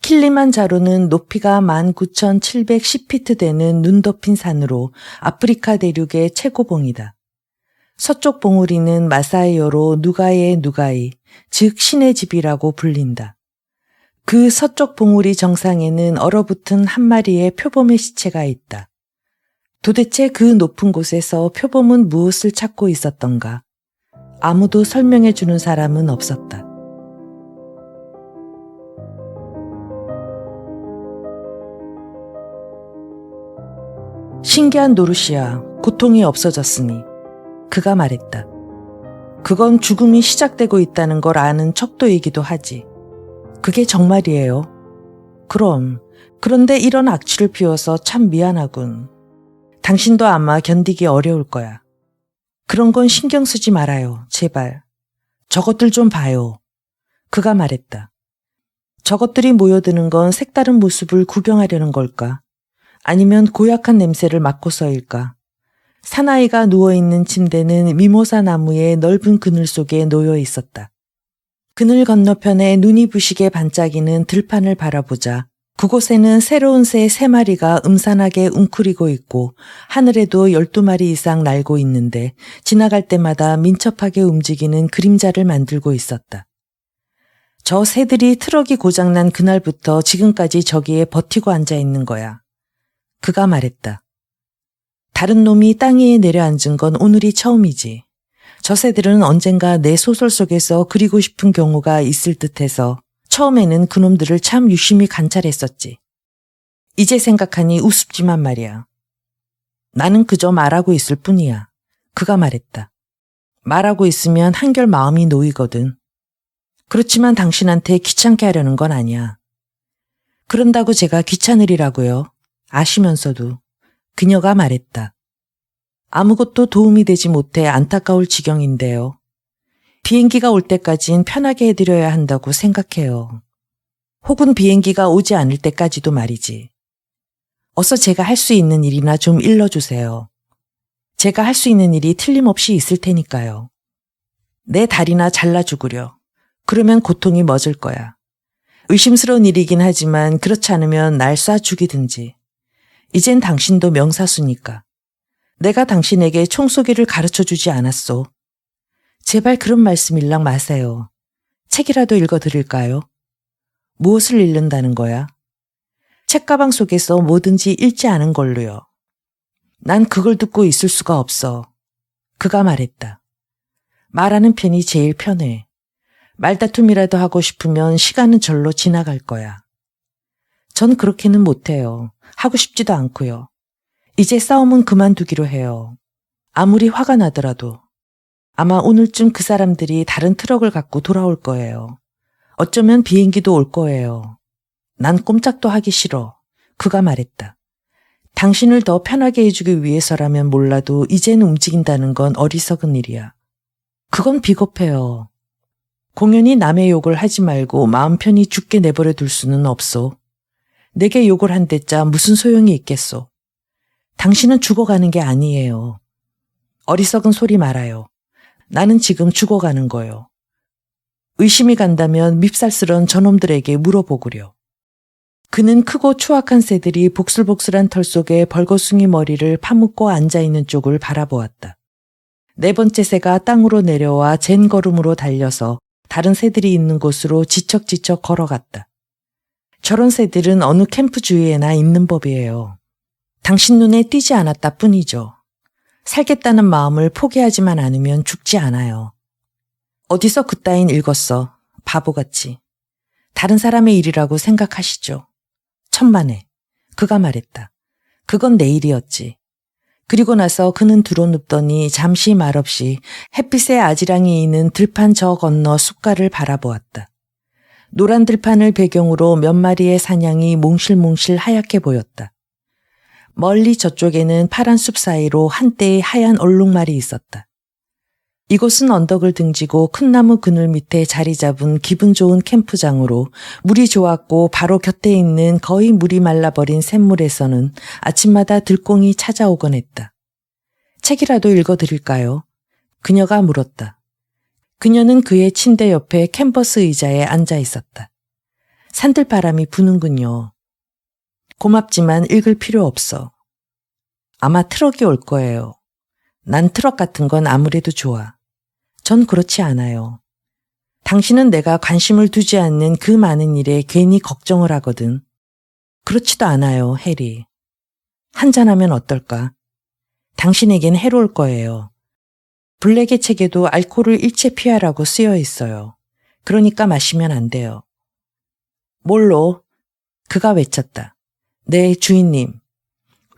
킬리만자로는 높이가 19,710피트 되는 눈 덮인 산으로 아프리카 대륙의 최고봉이다. 서쪽 봉우리는 마사이어로 누가이의 누가이, 즉 신의 집이라고 불린다. 그 서쪽 봉우리 정상에는 얼어붙은 한 마리의 표범의 시체가 있다. 도대체 그 높은 곳에서 표범은 무엇을 찾고 있었던가? 아무도 설명해주는 사람은 없었다. 신기한 노릇이야. 고통이 없어졌으니. 그가 말했다. 그건 죽음이 시작되고 있다는 걸 아는 척도이기도 하지. 그게 정말이에요. 그럼. 그런데 이런 악취를 피워서 참 미안하군. 당신도 아마 견디기 어려울 거야. 그런 건 신경 쓰지 말아요. 제발. 저것들 좀 봐요. 그가 말했다. 저것들이 모여드는 건 색다른 모습을 구경하려는 걸까? 아니면 고약한 냄새를 맡고서일까? 사나이가 누워있는 침대는 미모사 나무의 넓은 그늘 속에 놓여 있었다. 그늘 건너편에 눈이 부시게 반짝이는 들판을 바라보자 그곳에는 새로운 새 3마리가 음산하게 웅크리고 있고 하늘에도 12마리 이상 날고 있는데 지나갈 때마다 민첩하게 움직이는 그림자를 만들고 있었다. 저 새들이 트럭이 고장난 그날부터 지금까지 저기에 버티고 앉아 있는 거야. 그가 말했다. 다른 놈이 땅 위에 내려앉은 건 오늘이 처음이지. 저 새들은 언젠가 내 소설 속에서 그리고 싶은 경우가 있을 듯해서 처음에는 그놈들을 참 유심히 관찰했었지. 이제 생각하니 우습지만 말이야. 나는 그저 말하고 있을 뿐이야. 그가 말했다. 말하고 있으면 한결 마음이 놓이거든. 그렇지만 당신한테 귀찮게 하려는 건 아니야. 그런다고 제가 귀찮으리라고요. 아시면서도. 그녀가 말했다. 아무것도 도움이 되지 못해 안타까울 지경인데요. 비행기가 올 때까진 편하게 해드려야 한다고 생각해요. 혹은 비행기가 오지 않을 때까지도 말이지. 어서 제가 할 수 있는 일이나 좀 일러주세요. 제가 할 수 있는 일이 틀림없이 있을 테니까요. 내 다리나 잘라 죽으려. 그러면 고통이 멎을 거야. 의심스러운 일이긴 하지만 그렇지 않으면 날 쏴 죽이든지. 이젠 당신도 명사수니까. 내가 당신에게 총쏘기를 가르쳐주지 않았소. 제발 그런 말씀 일랑 마세요. 책이라도 읽어드릴까요? 무엇을 읽는다는 거야? 책가방 속에서 뭐든지 읽지 않은 걸로요. 난 그걸 듣고 있을 수가 없어. 그가 말했다. 말하는 편이 제일 편해. 말다툼이라도 하고 싶으면 시간은 절로 지나갈 거야. 전 그렇게는 못해요. 하고 싶지도 않고요. 이제 싸움은 그만두기로 해요. 아무리 화가 나더라도. 아마 오늘쯤 그 사람들이 다른 트럭을 갖고 돌아올 거예요. 어쩌면 비행기도 올 거예요. 난 꼼짝도 하기 싫어. 그가 말했다. 당신을 더 편하게 해주기 위해서라면 몰라도 이제는 움직인다는 건 어리석은 일이야. 그건 비겁해요. 공연히 남의 욕을 하지 말고 마음 편히 죽게 내버려 둘 수는 없소. 내게 욕을 한 대자 무슨 소용이 있겠소. 당신은 죽어가는 게 아니에요. 어리석은 소리 말아요. 나는 지금 죽어가는 거요. 의심이 간다면 밉살스런 저놈들에게 물어보구려. 그는 크고 추악한 새들이 복슬복슬한 털 속에 벌거숭이 머리를 파묻고 앉아있는 쪽을 바라보았다. 4번째 새가 땅으로 내려와 젠 걸음으로 달려서 다른 새들이 있는 곳으로 지척지척 걸어갔다. 저런 새들은 어느 캠프 주위에나 있는 법이에요. 당신 눈에 띄지 않았다 뿐이죠. 살겠다는 마음을 포기하지만 않으면 죽지 않아요. 어디서 그따윈 읽었어. 바보같이. 다른 사람의 일이라고 생각하시죠. 천만에. 그가 말했다. 그건 내 일이었지. 그리고 나서 그는 들어눕더니 잠시 말없이 햇빛에 아지랑이 있는 들판 저 건너 숲가를 바라보았다. 노란 들판을 배경으로 몇 마리의 사냥이 몽실몽실 하얗게 보였다. 멀리 저쪽에는 파란 숲 사이로 한때의 하얀 얼룩말이 있었다. 이곳은 언덕을 등지고 큰 나무 그늘 밑에 자리 잡은 기분 좋은 캠프장으로 물이 좋았고 바로 곁에 있는 거의 물이 말라버린 샘물에서는 아침마다 들공이 찾아오곤 했다. 책이라도 읽어드릴까요? 그녀가 물었다. 그녀는 그의 침대 옆에 캔버스 의자에 앉아 있었다. 산들바람이 부는군요. 고맙지만 읽을 필요 없어. 아마 트럭이 올 거예요. 난 트럭 같은 건 아무래도 좋아. 전 그렇지 않아요. 당신은 내가 관심을 두지 않는 그 많은 일에 괜히 걱정을 하거든. 그렇지도 않아요, 해리. 한잔하면 어떨까? 당신에겐 해로울 거예요. 블랙의 책에도 알코올을 일체 피하라고 쓰여 있어요. 그러니까 마시면 안 돼요. 뭘로? 그가 외쳤다. 네, 주인님.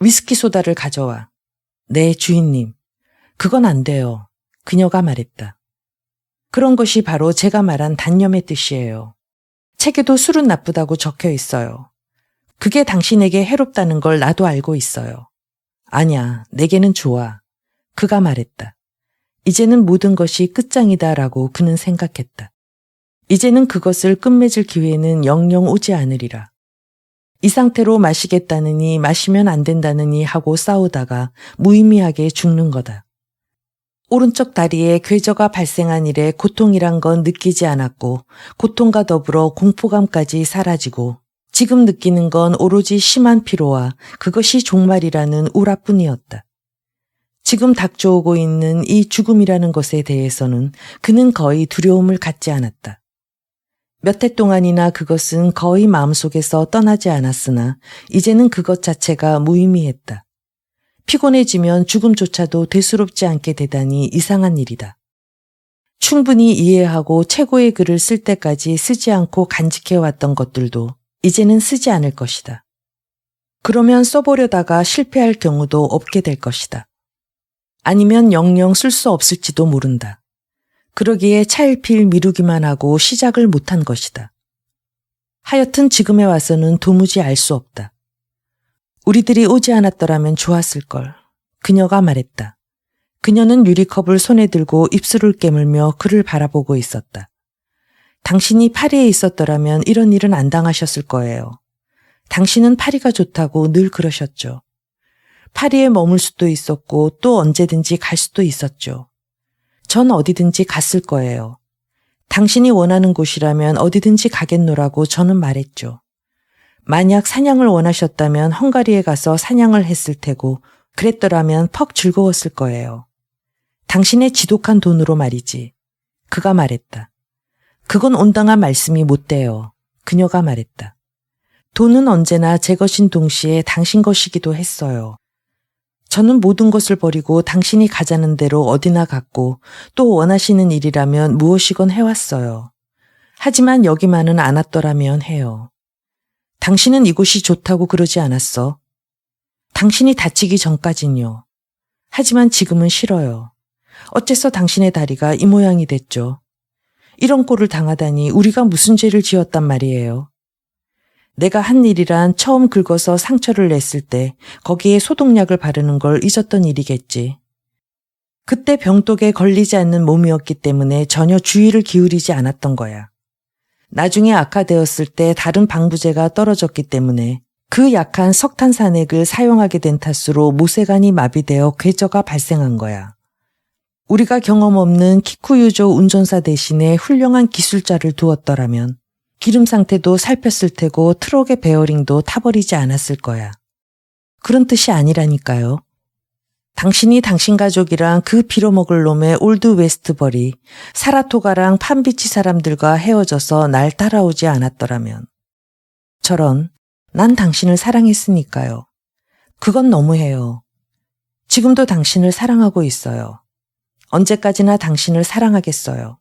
위스키 소다를 가져와. 네, 주인님. 그건 안 돼요. 그녀가 말했다. 그런 것이 바로 제가 말한 단념의 뜻이에요. 책에도 술은 나쁘다고 적혀 있어요. 그게 당신에게 해롭다는 걸 나도 알고 있어요. 아냐, 내게는 좋아. 그가 말했다. 이제는 모든 것이 끝장이다라고 그는 생각했다. 이제는 그것을 끝맺을 기회는 영영 오지 않으리라. 이 상태로 마시겠다느니 마시면 안 된다느니 하고 싸우다가 무의미하게 죽는 거다. 오른쪽 다리에 궤저가 발생한 일에 고통이란 건 느끼지 않았고 고통과 더불어 공포감까지 사라지고 지금 느끼는 건 오로지 심한 피로와 그것이 종말이라는 우라뿐이었다. 지금 닥쳐오고 있는 이 죽음이라는 것에 대해서는 그는 거의 두려움을 갖지 않았다. 몇 해 동안이나 그것은 거의 마음속에서 떠나지 않았으나 이제는 그것 자체가 무의미했다. 피곤해지면 죽음조차도 대수롭지 않게 되다니 이상한 일이다. 충분히 이해하고 최고의 글을 쓸 때까지 쓰지 않고 간직해왔던 것들도 이제는 쓰지 않을 것이다. 그러면 써보려다가 실패할 경우도 없게 될 것이다. 아니면 영영 쓸 수 없을지도 모른다. 그러기에 차일피일 미루기만 하고 시작을 못한 것이다. 하여튼 지금에 와서는 도무지 알 수 없다. 우리들이 오지 않았더라면 좋았을걸. 그녀가 말했다. 그녀는 유리컵을 손에 들고 입술을 깨물며 그를 바라보고 있었다. 당신이 파리에 있었더라면 이런 일은 안 당하셨을 거예요. 당신은 파리가 좋다고 늘 그러셨죠. 파리에 머물 수도 있었고 또 언제든지 갈 수도 있었죠. 전 어디든지 갔을 거예요. 당신이 원하는 곳이라면 어디든지 가겠노라고 저는 말했죠. 만약 사냥을 원하셨다면 헝가리에 가서 사냥을 했을 테고 그랬더라면 퍽 즐거웠을 거예요. 당신의 지독한 돈으로 말이지. 그가 말했다. 그건 온당한 말씀이 못 돼요. 그녀가 말했다. 돈은 언제나 제 것인 동시에 당신 것이기도 했어요. 저는 모든 것을 버리고 당신이 가자는 대로 어디나 갔고 또 원하시는 일이라면 무엇이건 해왔어요. 하지만 여기만은 안 왔더라면 해요. 당신은 이곳이 좋다고 그러지 않았어? 당신이 다치기 전까진요. 하지만 지금은 싫어요. 어째서 당신의 다리가 이 모양이 됐죠? 이런 꼴을 당하다니 우리가 무슨 죄를 지었단 말이에요. 내가 한 일이란 처음 긁어서 상처를 냈을 때 거기에 소독약을 바르는 걸 잊었던 일이겠지. 그때 병독에 걸리지 않는 몸이었기 때문에 전혀 주의를 기울이지 않았던 거야. 나중에 악화되었을 때 다른 방부제가 떨어졌기 때문에 그 약한 석탄산액을 사용하게 된 탓으로 모세관이 마비되어 궤저가 발생한 거야. 우리가 경험 없는 키쿠유조 운전사 대신에 훌륭한 기술자를 두었더라면 기름 상태도 살폈을 테고 트럭의 베어링도 타버리지 않았을 거야. 그런 뜻이 아니라니까요. 당신이 당신 가족이랑 그 빌어먹을 놈의 올드 웨스트버리, 사라토가랑 판비치 사람들과 헤어져서 날 따라오지 않았더라면. 저런, 난 당신을 사랑했으니까요. 그건 너무해요. 지금도 당신을 사랑하고 있어요. 언제까지나 당신을 사랑하겠어요.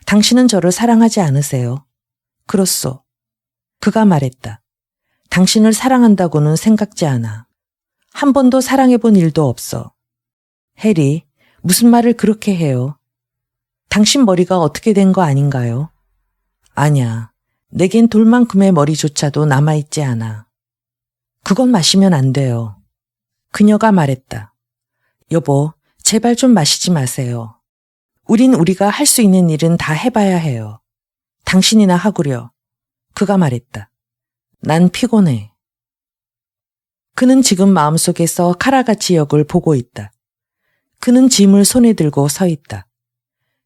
당신은 저를 사랑하지 않으세요? 그렇소. 그가 말했다. 당신을 사랑한다고는 생각지 않아. 한 번도 사랑해본 일도 없어. 해리, 무슨 말을 그렇게 해요? 당신 머리가 어떻게 된 거 아닌가요? 아냐, 내겐 돌만큼의 머리조차도 남아있지 않아. 그건 마시면 안 돼요. 그녀가 말했다. 여보, 제발 좀 마시지 마세요. 우린 우리가 할 수 있는 일은 다 해봐야 해요. 당신이나 하구려. 그가 말했다. 난 피곤해. 그는 지금 마음속에서 카라가치 역을 보고 있다. 그는 짐을 손에 들고 서 있다.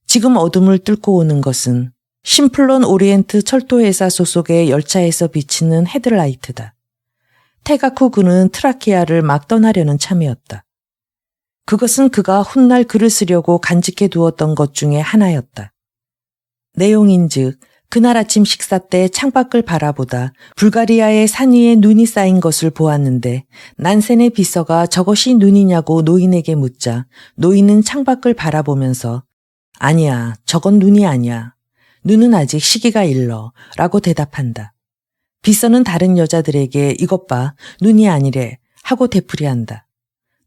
지금 어둠을 뚫고 오는 것은 심플론 오리엔트 철도회사 소속의 열차에서 비치는 헤드라이트다. 태각 후 그는 트라키아를 막 떠나려는 참이었다. 그것은 그가 훗날 글을 쓰려고 간직해 두었던 것 중에 하나였다. 내용인즉 그날 아침 식사 때 창밖을 바라보다 불가리아의 산 위에 눈이 쌓인 것을 보았는데 난센의 비서가 저것이 눈이냐고 노인에게 묻자 노인은 창밖을 바라보면서 아니야, 저건 눈이 아니야. 눈은 아직 시기가 일러 라고 대답한다. 비서는 다른 여자들에게 이것 봐, 눈이 아니래 하고 되풀이한다.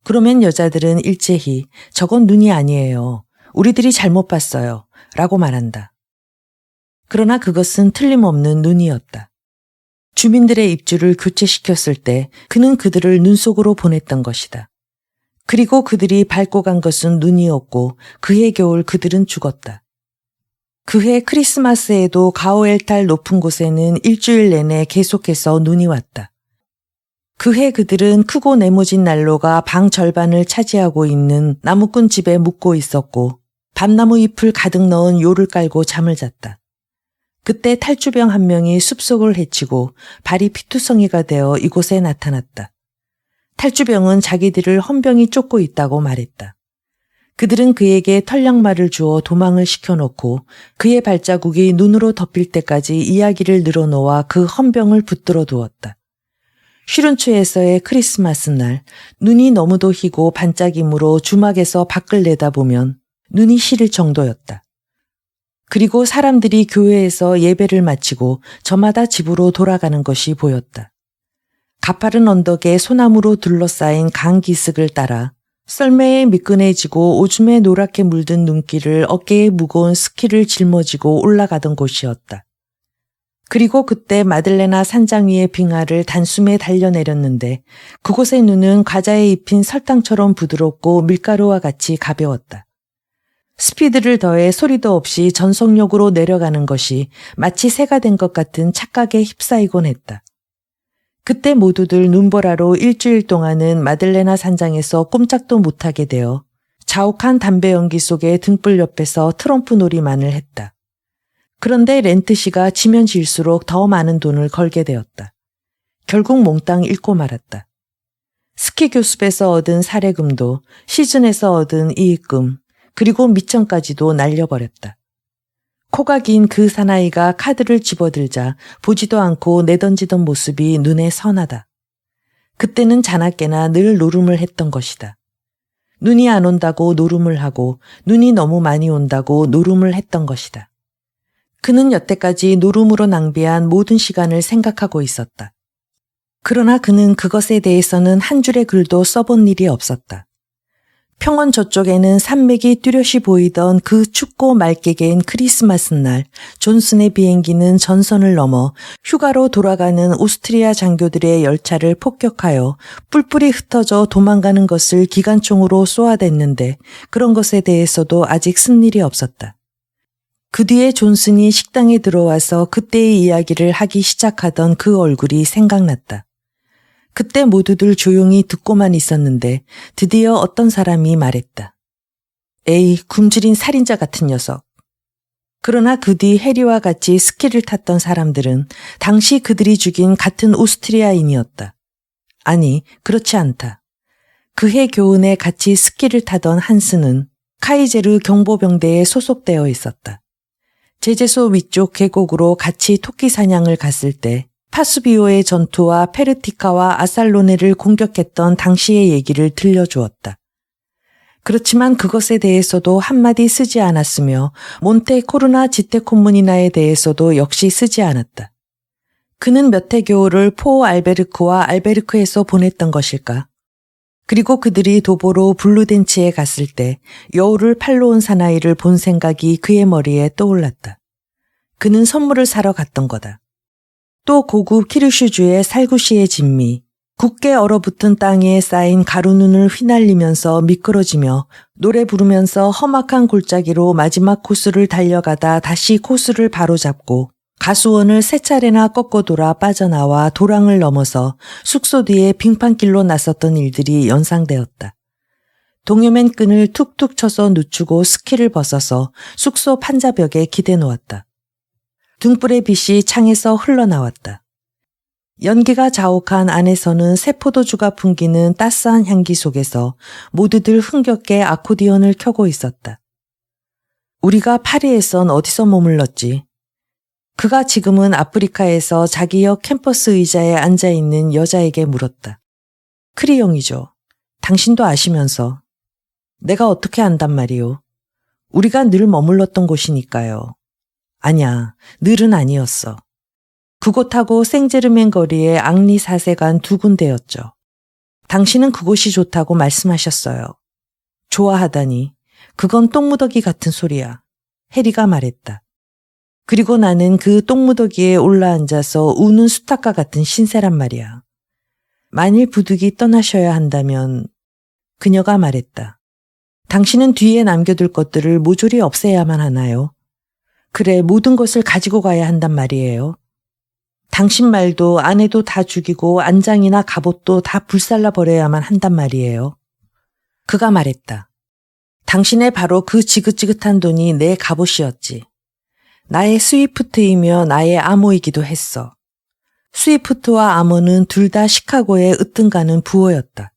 그러면 여자들은 일제히 저건 눈이 아니에요. 우리들이 잘못 봤어요 라고 말한다. 그러나 그것은 틀림없는 눈이었다. 주민들의 입주를 교체시켰을 때 그는 그들을 눈 속으로 보냈던 것이다. 그리고 그들이 밟고 간 것은 눈이었고 그해 겨울 그들은 죽었다. 그해 크리스마스에도 가오엘탈 높은 곳에는 일주일 내내 계속해서 눈이 왔다. 그해 그들은 크고 네모진 난로가 방 절반을 차지하고 있는 나무꾼 집에 묵고 있었고 밤나무 잎을 가득 넣은 요를 깔고 잠을 잤다. 그때 탈주병 한 명이 숲속을 헤치고 발이 피투성이가 되어 이곳에 나타났다. 탈주병은 자기들을 헌병이 쫓고 있다고 말했다. 그들은 그에게 털약말을 주어 도망을 시켜놓고 그의 발자국이 눈으로 덮일 때까지 이야기를 늘어놓아 그 헌병을 붙들어 두었다. 슈른츠에서의 크리스마스 날 눈이 너무도 희고 반짝임으로 주막에서 밖을 내다보면 눈이 시릴 정도였다. 그리고 사람들이 교회에서 예배를 마치고 저마다 집으로 돌아가는 것이 보였다. 가파른 언덕에 소나무로 둘러싸인 강 기슭을 따라 썰매에 미끈해지고 오줌에 노랗게 물든 눈길을 어깨에 무거운 스키를 짊어지고 올라가던 곳이었다. 그리고 그때 마들레나 산장 위의 빙하를 단숨에 달려내렸는데 그곳의 눈은 과자에 입힌 설탕처럼 부드럽고 밀가루와 같이 가벼웠다. 스피드를 더해 소리도 없이 전속력으로 내려가는 것이 마치 새가 된 것 같은 착각에 휩싸이곤 했다. 그때 모두들 눈보라로 일주일 동안은 마들레나 산장에서 꼼짝도 못하게 되어 자욱한 담배 연기 속에 등불 옆에서 트럼프 놀이만을 했다. 그런데 렌트시가 지면 질수록 더 많은 돈을 걸게 되었다. 결국 몽땅 잃고 말았다. 스키 교습에서 얻은 사례금도 시즌에서 얻은 이익금 그리고 미천까지도 날려버렸다. 코가 긴 그 사나이가 카드를 집어들자 보지도 않고 내던지던 모습이 눈에 선하다. 그때는 자나깨나 늘 노름을 했던 것이다. 눈이 안 온다고 노름을 하고 눈이 너무 많이 온다고 노름을 했던 것이다. 그는 여태까지 노름으로 낭비한 모든 시간을 생각하고 있었다. 그러나 그는 그것에 대해서는 한 줄의 글도 써본 일이 없었다. 평원 저쪽에는 산맥이 뚜렷이 보이던 그 춥고 맑게 개인 크리스마스 날 존슨의 비행기는 전선을 넘어 휴가로 돌아가는 오스트리아 장교들의 열차를 폭격하여 뿔뿔이 흩어져 도망가는 것을 기관총으로 쏘아댔는데 그런 것에 대해서도 아직 쓴 일이 없었다. 그 뒤에 존슨이 식당에 들어와서 그때의 이야기를 하기 시작하던 그 얼굴이 생각났다. 그때 모두들 조용히 듣고만 있었는데 드디어 어떤 사람이 말했다. 에이, 굶주린 살인자 같은 녀석. 그러나 그 뒤 해리와 같이 스키를 탔던 사람들은 당시 그들이 죽인 같은 오스트리아인이었다. 아니, 그렇지 않다. 그해 교훈에 같이 스키를 타던 한스는 카이제르 경보병대에 소속되어 있었다. 제재소 위쪽 계곡으로 같이 토끼 사냥을 갔을 때 파수비오의 전투와 페르티카와 아살로네를 공격했던 당시의 얘기를 들려주었다. 그렇지만 그것에 대해서도 한마디 쓰지 않았으며 몬테 코르나 지테콘문이나에 대해서도 역시 쓰지 않았다. 그는 몇 해 겨울을 포 알베르크와 알베르크에서 보냈던 것일까? 그리고 그들이 도보로 블루덴치에 갔을 때 여우를 팔러 온 사나이를 본 생각이 그의 머리에 떠올랐다. 그는 선물을 사러 갔던 거다. 또 고급 키르슈주의 살구시의 진미, 굳게 얼어붙은 땅에 쌓인 가루눈을 휘날리면서 미끄러지며 노래 부르면서 험악한 골짜기로 마지막 코스를 달려가다 다시 코스를 바로잡고 가수원을 세 차례나 꺾어 돌아 빠져나와 도랑을 넘어서 숙소 뒤에 빙판길로 나섰던 일들이 연상되었다. 동요맨 끈을 툭툭 쳐서 늦추고 스키를 벗어서 숙소 판자벽에 기대 놓았다. 등불의 빛이 창에서 흘러나왔다. 연기가 자욱한 안에서는 새포도주가 풍기는 따스한 향기 속에서 모두들 흥겹게 아코디언을 켜고 있었다. 우리가 파리에선 어디서 머물렀지? 그가 지금은 아프리카에서 자기 역 캠퍼스 의자에 앉아있는 여자에게 물었다. 크리용이죠. 당신도 아시면서. 내가 어떻게 안단 말이오. 우리가 늘 머물렀던 곳이니까요. 아냐, 늘은 아니었어. 그곳하고 생제르맹 거리의 앙리 사세관 두 군데였죠. 당신은 그곳이 좋다고 말씀하셨어요. 좋아하다니. 그건 똥무더기 같은 소리야. 해리가 말했다. 그리고 나는 그 똥무더기에 올라앉아서 우는 수탉과 같은 신세란 말이야. 만일 부득이 떠나셔야 한다면 그녀가 말했다. 당신은 뒤에 남겨둘 것들을 모조리 없애야만 하나요? 그래, 모든 것을 가지고 가야 한단 말이에요. 당신 말도 아내도 다 죽이고 안장이나 갑옷도 다 불살라 버려야만 한단 말이에요. 그가 말했다. 당신의 바로 그 지긋지긋한 돈이 내 갑옷이었지. 나의 스위프트이며 나의 암호이기도 했어. 스위프트와 암호는 둘 다 시카고의 으뜸가는 부호였다.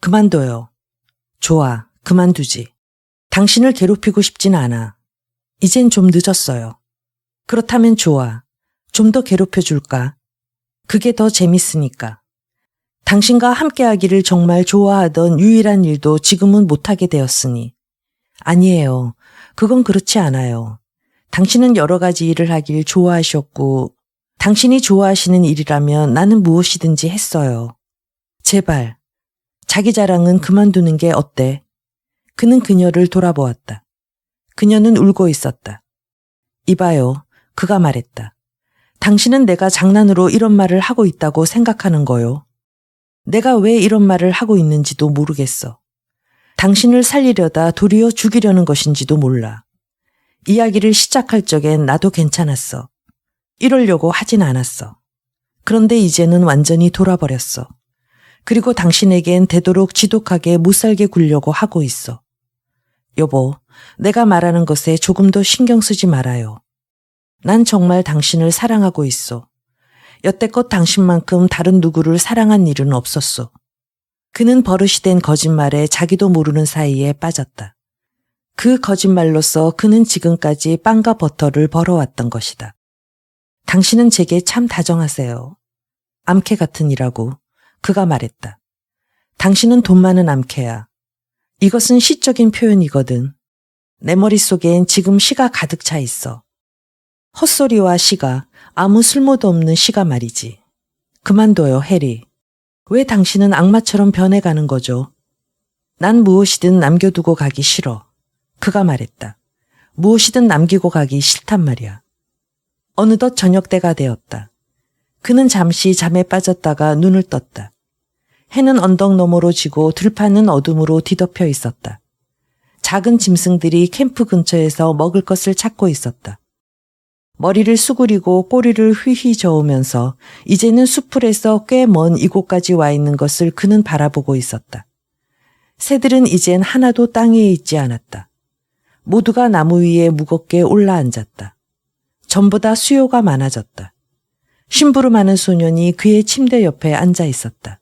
그만둬요. 좋아, 그만두지. 당신을 괴롭히고 싶진 않아. 이젠 좀 늦었어요. 그렇다면 좋아. 좀 더 괴롭혀줄까? 그게 더 재밌으니까. 당신과 함께하기를 정말 좋아하던 유일한 일도 지금은 못하게 되었으니. 아니에요. 그건 그렇지 않아요. 당신은 여러 가지 일을 하길 좋아하셨고 당신이 좋아하시는 일이라면 나는 무엇이든지 했어요. 제발. 자기 자랑은 그만두는 게 어때? 그는 그녀를 돌아보았다. 그녀는 울고 있었다. 이봐요. 그가 말했다. 당신은 내가 장난으로 이런 말을 하고 있다고 생각하는 거요. 내가 왜 이런 말을 하고 있는지도 모르겠어. 당신을 살리려다 도리어 죽이려는 것인지도 몰라. 이야기를 시작할 적엔 나도 괜찮았어. 이러려고 하진 않았어. 그런데 이제는 완전히 돌아버렸어. 그리고 당신에겐 되도록 지독하게 못살게 굴려고 하고 있어. 여보, 내가 말하는 것에 조금 더 신경 쓰지 말아요. 난 정말 당신을 사랑하고 있어. 여태껏 당신만큼 다른 누구를 사랑한 일은 없었어. 그는 버릇이 된 거짓말에 자기도 모르는 사이에 빠졌다. 그 거짓말로서 그는 지금까지 빵과 버터를 벌어왔던 것이다. 당신은 제게 참 다정하세요. 암캐 같은 이라고 그가 말했다. 당신은 돈 많은 암캐야. 이것은 시적인 표현이거든. 내 머릿속엔 지금 시가 가득 차 있어. 헛소리와 시가, 아무 쓸모도 없는 시가 말이지. 그만둬요, 해리. 왜 당신은 악마처럼 변해가는 거죠? 난 무엇이든 남겨두고 가기 싫어. 그가 말했다. 무엇이든 남기고 가기 싫단 말이야. 어느덧 저녁때가 되었다. 그는 잠시 잠에 빠졌다가 눈을 떴다. 해는 언덕 너머로 지고 들판은 어둠으로 뒤덮여 있었다. 작은 짐승들이 캠프 근처에서 먹을 것을 찾고 있었다. 머리를 수그리고 꼬리를 휘휘 저으면서 이제는 수풀에서 꽤 먼 이곳까지 와 있는 것을 그는 바라보고 있었다. 새들은 이젠 하나도 땅에 있지 않았다. 모두가 나무 위에 무겁게 올라앉았다. 전보다 수요가 많아졌다. 심부름하는 소년이 그의 침대 옆에 앉아 있었다.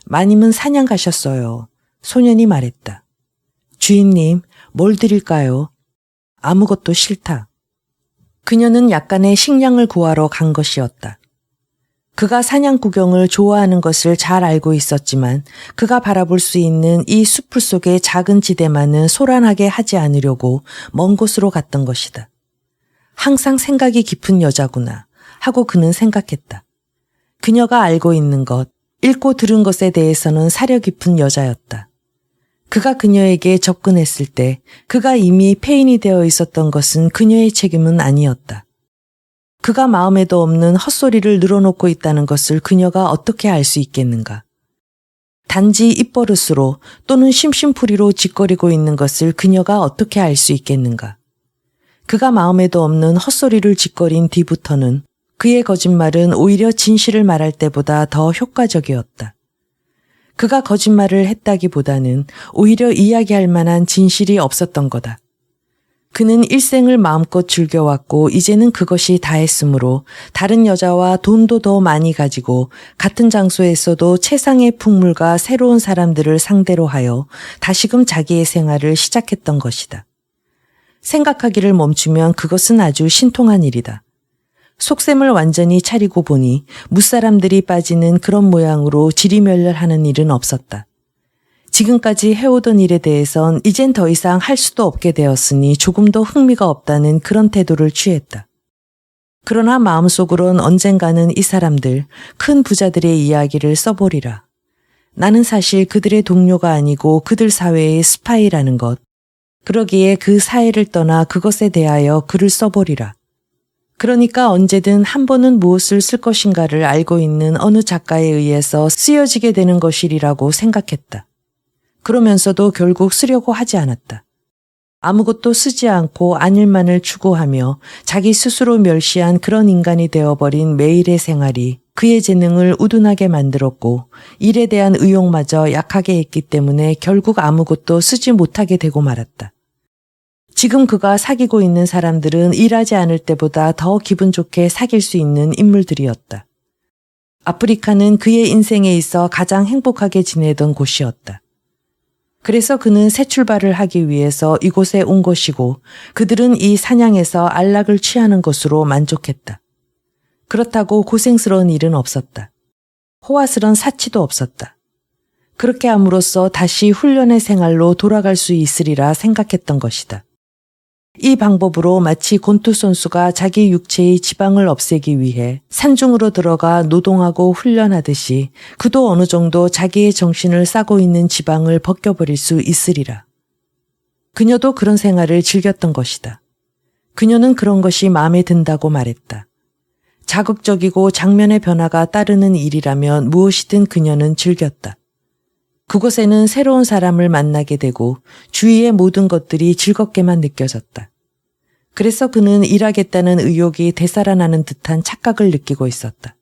마님은 사냥 가셨어요. 소년이 말했다. 주인님, 뭘 드릴까요? 아무것도 싫다. 그녀는 약간의 식량을 구하러 간 것이었다. 그가 사냥 구경을 좋아하는 것을 잘 알고 있었지만 그가 바라볼 수 있는 이 수풀 속의 작은 지대만은 소란하게 하지 않으려고 먼 곳으로 갔던 것이다. 항상 생각이 깊은 여자구나 하고 그는 생각했다. 그녀가 알고 있는 것, 읽고 들은 것에 대해서는 사려 깊은 여자였다. 그가 그녀에게 접근했을 때 그가 이미 폐인이 되어 있었던 것은 그녀의 책임은 아니었다. 그가 마음에도 없는 헛소리를 늘어놓고 있다는 것을 그녀가 어떻게 알 수 있겠는가. 단지 입버릇으로 또는 심심풀이로 짓거리고 있는 것을 그녀가 어떻게 알 수 있겠는가. 그가 마음에도 없는 헛소리를 짓거린 뒤부터는 그의 거짓말은 오히려 진실을 말할 때보다 더 효과적이었다. 그가 거짓말을 했다기보다는 오히려 이야기할 만한 진실이 없었던 거다. 그는 일생을 마음껏 즐겨왔고 이제는 그것이 다했으므로 다른 여자와 돈도 더 많이 가지고 같은 장소에서도 최상의 풍물과 새로운 사람들을 상대로 하여 다시금 자기의 생활을 시작했던 것이다. 생각하기를 멈추면 그것은 아주 신통한 일이다. 속셈을 완전히 차리고 보니 무사람들이 빠지는 그런 모양으로 지리멸렬하는 일은 없었다. 지금까지 해오던 일에 대해선 이젠 더 이상 할 수도 없게 되었으니 조금도 흥미가 없다는 그런 태도를 취했다. 그러나 마음속으론 언젠가는 이 사람들, 큰 부자들의 이야기를 써보리라. 나는 사실 그들의 동료가 아니고 그들 사회의 스파이라는 것. 그러기에 그 사회를 떠나 그것에 대하여 글을 써보리라. 그러니까 언제든 한 번은 무엇을 쓸 것인가를 알고 있는 어느 작가에 의해서 쓰여지게 되는 것이리라고 생각했다. 그러면서도 결국 쓰려고 하지 않았다. 아무것도 쓰지 않고 안일만을 추구하며 자기 스스로 멸시한 그런 인간이 되어버린 매일의 생활이 그의 재능을 우둔하게 만들었고 일에 대한 의욕마저 약하게 했기 때문에 결국 아무것도 쓰지 못하게 되고 말았다. 지금 그가 사귀고 있는 사람들은 일하지 않을 때보다 더 기분 좋게 사귈 수 있는 인물들이었다. 아프리카는 그의 인생에 있어 가장 행복하게 지내던 곳이었다. 그래서 그는 새 출발을 하기 위해서 이곳에 온 것이고 그들은 이 사냥에서 안락을 취하는 것으로 만족했다. 그렇다고 고생스러운 일은 없었다. 호화스런 사치도 없었다. 그렇게 함으로써 다시 훈련의 생활로 돌아갈 수 있으리라 생각했던 것이다. 이 방법으로 마치 곤투 선수가 자기 육체의 지방을 없애기 위해 산중으로 들어가 노동하고 훈련하듯이 그도 어느 정도 자기의 정신을 싸고 있는 지방을 벗겨버릴 수 있으리라. 그녀도 그런 생활을 즐겼던 것이다. 그녀는 그런 것이 마음에 든다고 말했다. 자극적이고 장면의 변화가 따르는 일이라면 무엇이든 그녀는 즐겼다. 그곳에는 새로운 사람을 만나게 되고 주위의 모든 것들이 즐겁게만 느껴졌다. 그래서 그는 일하겠다는 의욕이 되살아나는 듯한 착각을 느끼고 있었다.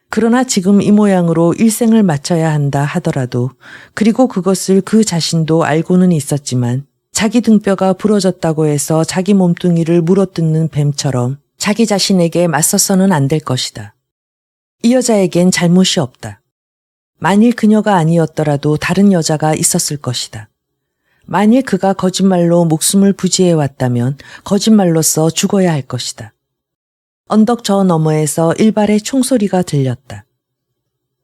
그러나 지금 이 모양으로 일생을 마쳐야 한다 하더라도 그리고 그것을 그 자신도 알고는 있었지만 자기 등뼈가 부러졌다고 해서 자기 몸뚱이를 물어뜯는 뱀처럼 자기 자신에게 맞서서는 안 될 것이다. 이 여자에겐 잘못이 없다. 만일 그녀가 아니었더라도 다른 여자가 있었을 것이다. 만일 그가 거짓말로 목숨을 부지해왔다면 거짓말로써 죽어야 할 것이다. 언덕 저 너머에서 일발의 총소리가 들렸다.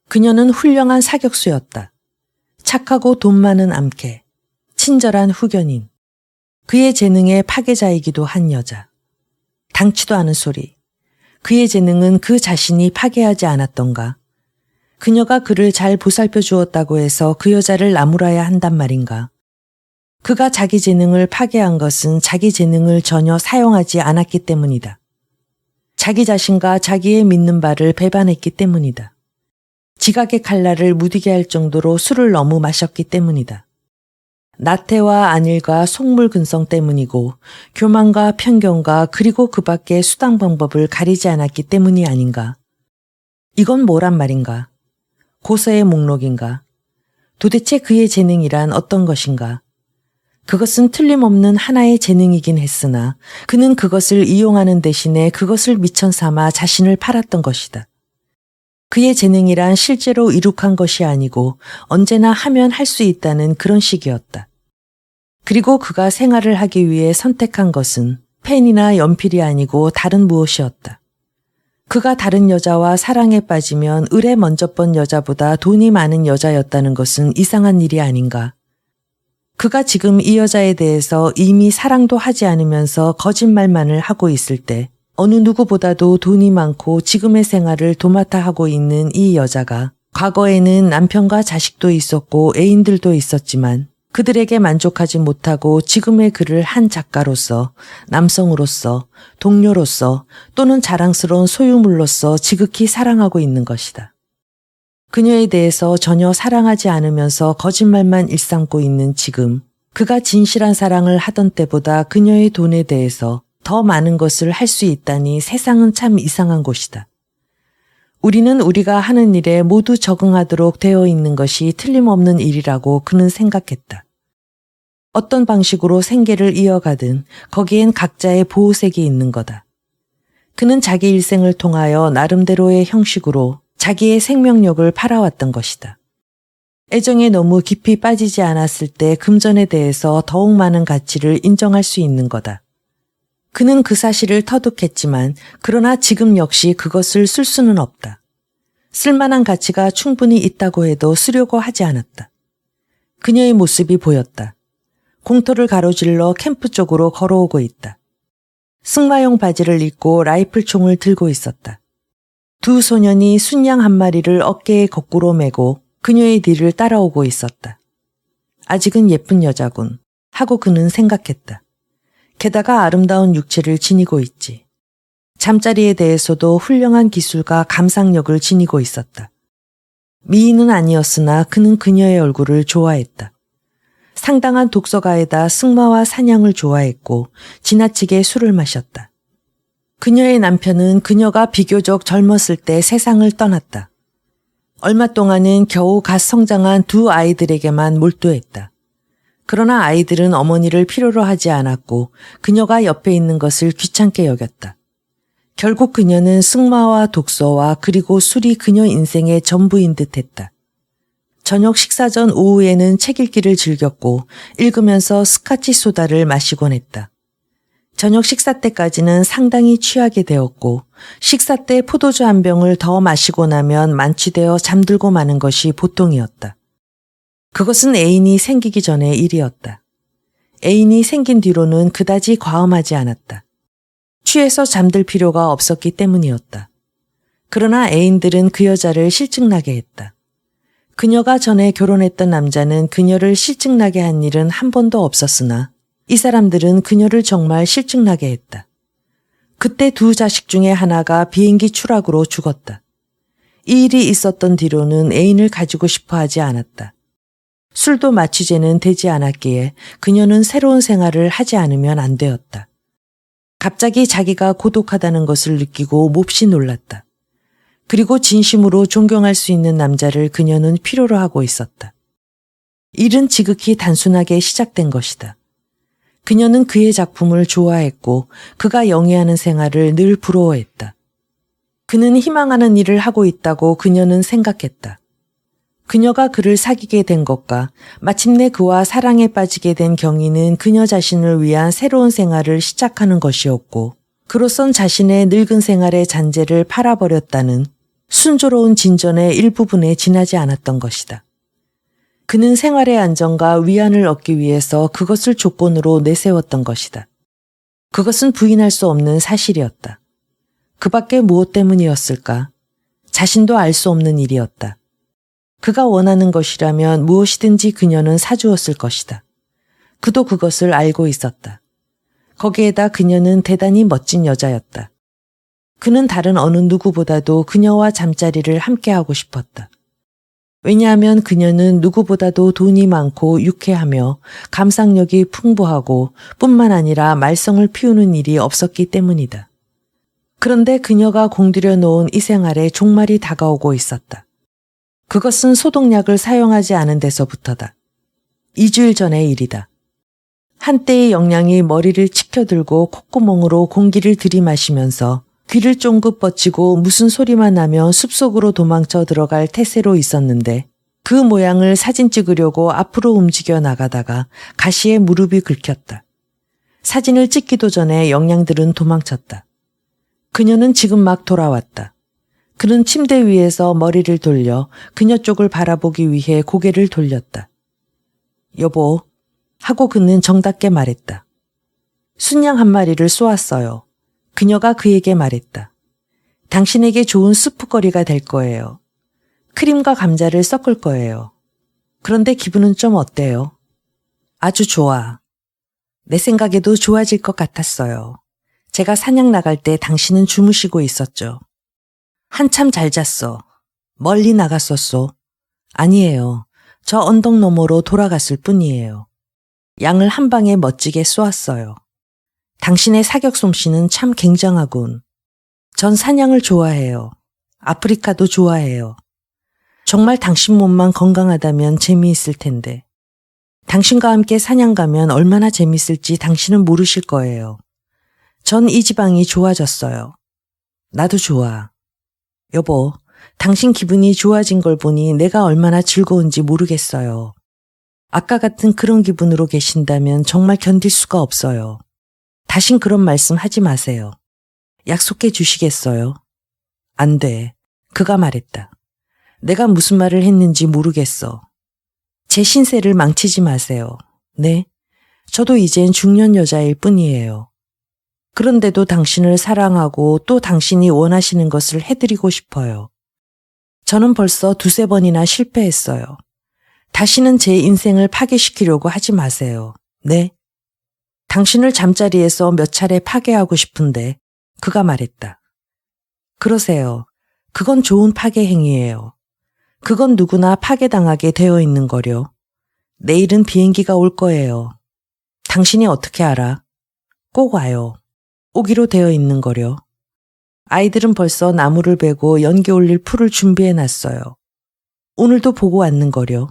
그녀는 훌륭한 사격수였다. 착하고 돈 많은 암캐, 친절한 후견인, 그의 재능의 파괴자이기도 한 여자. 당치도 않은 소리, 그의 재능은 그 자신이 파괴하지 않았던가. 그녀가 그를 잘 보살펴 주었다고 해서 그 여자를 나무라야 한단 말인가. 그가 자기 재능을 파괴한 것은 자기 재능을 전혀 사용하지 않았기 때문이다. 자기 자신과 자기의 믿는 바를 배반했기 때문이다. 지각의 칼날을 무디게 할 정도로 술을 너무 마셨기 때문이다. 나태와 안일과 속물 근성 때문이고 교만과 편견과 그리고 그 밖의 수당 방법을 가리지 않았기 때문이 아닌가. 이건 뭐란 말인가? 고서의 목록인가? 도대체 그의 재능이란 어떤 것인가? 그것은 틀림없는 하나의 재능이긴 했으나 그는 그것을 이용하는 대신에 그것을 미천 삼아 자신을 팔았던 것이다. 그의 재능이란 실제로 이룩한 것이 아니고 언제나 하면 할 수 있다는 그런 식이었다. 그리고 그가 생활을 하기 위해 선택한 것은 펜이나 연필이 아니고 다른 무엇이었다. 그가 다른 여자와 사랑에 빠지면 을에 먼저 번 여자보다 돈이 많은 여자였다는 것은 이상한 일이 아닌가. 그가 지금 이 여자에 대해서 이미 사랑도 하지 않으면서 거짓말만을 하고 있을 때 어느 누구보다도 돈이 많고 지금의 생활을 도맡아 하고 있는 이 여자가 과거에는 남편과 자식도 있었고 애인들도 있었지만 그들에게 만족하지 못하고 지금의 그를 한 작가로서, 남성으로서, 동료로서 또는 자랑스러운 소유물로서 지극히 사랑하고 있는 것이다. 그녀에 대해서 전혀 사랑하지 않으면서 거짓말만 일삼고 있는 지금, 그가 진실한 사랑을 하던 때보다 그녀의 돈에 대해서 더 많은 것을 할 수 있다니 세상은 참 이상한 곳이다. 우리는 우리가 하는 일에 모두 적응하도록 되어 있는 것이 틀림없는 일이라고 그는 생각했다. 어떤 방식으로 생계를 이어가든 거기엔 각자의 보호색이 있는 거다. 그는 자기 일생을 통하여 나름대로의 형식으로 자기의 생명력을 팔아왔던 것이다. 애정에 너무 깊이 빠지지 않았을 때 금전에 대해서 더욱 많은 가치를 인정할 수 있는 거다. 그는 그 사실을 터득했지만 그러나 지금 역시 그것을 쓸 수는 없다. 쓸만한 가치가 충분히 있다고 해도 쓰려고 하지 않았다. 그녀의 모습이 보였다. 공터를 가로질러 캠프 쪽으로 걸어오고 있다. 승마용 바지를 입고 라이플총을 들고 있었다. 두 소년이 순양 한 마리를 어깨에 거꾸로 메고 그녀의 뒤를 따라오고 있었다. 아직은 예쁜 여자군 하고 그는 생각했다. 게다가 아름다운 육체를 지니고 있지. 잠자리에 대해서도 훌륭한 기술과 감상력을 지니고 있었다. 미인은 아니었으나 그는 그녀의 얼굴을 좋아했다. 상당한 독서가에다 승마와 사냥을 좋아했고 지나치게 술을 마셨다. 그녀의 남편은 그녀가 비교적 젊었을 때 세상을 떠났다. 얼마 동안은 겨우 갓 성장한 두 아이들에게만 몰두했다. 그러나 아이들은 어머니를 필요로 하지 않았고 그녀가 옆에 있는 것을 귀찮게 여겼다. 결국 그녀는 승마와 독서와 그리고 술이 그녀 인생의 전부인 듯했다. 저녁 식사 전 오후에는 책 읽기를 즐겼고 읽으면서 스카치 소다를 마시곤 했다. 저녁 식사 때까지는 상당히 취하게 되었고 식사 때 포도주 한 병을 더 마시고 나면 만취되어 잠들고 마는 것이 보통이었다. 그것은 애인이 생기기 전의 일이었다. 애인이 생긴 뒤로는 그다지 과음하지 않았다. 취해서 잠들 필요가 없었기 때문이었다. 그러나 애인들은 그 여자를 실증나게 했다. 그녀가 전에 결혼했던 남자는 그녀를 실증나게 한 일은 한 번도 없었으나 이 사람들은 그녀를 정말 실증나게 했다. 그때 두 자식 중에 하나가 비행기 추락으로 죽었다. 이 일이 있었던 뒤로는 애인을 가지고 싶어 하지 않았다. 술도 마취제는 되지 않았기에 그녀는 새로운 생활을 하지 않으면 안 되었다. 갑자기 자기가 고독하다는 것을 느끼고 몹시 놀랐다. 그리고 진심으로 존경할 수 있는 남자를 그녀는 필요로 하고 있었다. 일은 지극히 단순하게 시작된 것이다. 그녀는 그의 작품을 좋아했고 그가 영위하는 생활을 늘 부러워했다. 그는 희망하는 일을 하고 있다고 그녀는 생각했다. 그녀가 그를 사귀게 된 것과 마침내 그와 사랑에 빠지게 된 경위는 그녀 자신을 위한 새로운 생활을 시작하는 것이었고 그로선 자신의 늙은 생활의 잔재를 팔아버렸다는 순조로운 진전의 일부분에 지나지 않았던 것이다. 그는 생활의 안정과 위안을 얻기 위해서 그것을 조건으로 내세웠던 것이다. 그것은 부인할 수 없는 사실이었다. 그 밖에 무엇 때문이었을까? 자신도 알 수 없는 일이었다. 그가 원하는 것이라면 무엇이든지 그녀는 사주었을 것이다. 그도 그것을 알고 있었다. 거기에다 그녀는 대단히 멋진 여자였다. 그는 다른 어느 누구보다도 그녀와 잠자리를 함께하고 싶었다. 왜냐하면 그녀는 누구보다도 돈이 많고 유쾌하며 감상력이 풍부하고 뿐만 아니라 말썽을 피우는 일이 없었기 때문이다. 그런데 그녀가 공들여 놓은 이 생활에 종말이 다가오고 있었다. 그것은 소독약을 사용하지 않은 데서부터다. 2주일 전의 일이다. 한때의 영양이 머리를 치켜들고 콧구멍으로 공기를 들이마시면서 귀를 쫑긋 뻗치고 무슨 소리만 나면 숲속으로 도망쳐 들어갈 태세로 있었는데 그 모양을 사진 찍으려고 앞으로 움직여 나가다가 가시에 무릎이 긁혔다. 사진을 찍기도 전에 영양들은 도망쳤다. 그녀는 지금 막 돌아왔다. 그는 침대 위에서 머리를 돌려 그녀 쪽을 바라보기 위해 고개를 돌렸다. 여보, 하고 그는 정답게 말했다. 순양 한 마리를 쏘았어요. 그녀가 그에게 말했다. 당신에게 좋은 수프거리가 될 거예요. 크림과 감자를 섞을 거예요. 그런데 기분은 좀 어때요? 아주 좋아. 내 생각에도 좋아질 것 같았어요. 제가 사냥 나갈 때 당신은 주무시고 있었죠. 한참 잘 잤어. 멀리 나갔었소. 아니에요. 저 언덕 너머로 돌아갔을 뿐이에요. 양을 한 방에 멋지게 쏘았어요. 당신의 사격 솜씨는 참 굉장하군. 전 사냥을 좋아해요. 아프리카도 좋아해요. 정말 당신 몸만 건강하다면 재미있을 텐데. 당신과 함께 사냥 가면 얼마나 재밌을지 당신은 모르실 거예요. 전 이 지방이 좋아졌어요. 나도 좋아. 여보, 당신 기분이 좋아진 걸 보니 내가 얼마나 즐거운지 모르겠어요. 아까 같은 그런 기분으로 계신다면 정말 견딜 수가 없어요. 다신 그런 말씀 하지 마세요. 약속해 주시겠어요? 안 돼. 그가 말했다. 내가 무슨 말을 했는지 모르겠어. 제 신세를 망치지 마세요. 네? 저도 이젠 중년 여자일 뿐이에요. 그런데도 당신을 사랑하고 또 당신이 원하시는 것을 해드리고 싶어요. 저는 벌써 2~3번이나 실패했어요. 다시는 제 인생을 파괴시키려고 하지 마세요. 네? 당신을 잠자리에서 몇 차례 파괴하고 싶은데 그가 말했다. 그러세요. 그건 좋은 파괴 행위예요. 그건 누구나 파괴당하게 되어 있는 거려. 내일은 비행기가 올 거예요. 당신이 어떻게 알아? 꼭 와요. 오기로 되어 있는 거려. 아이들은 벌써 나무를 베고 연기 올릴 풀을 준비해 놨어요. 오늘도 보고 왔는 거려.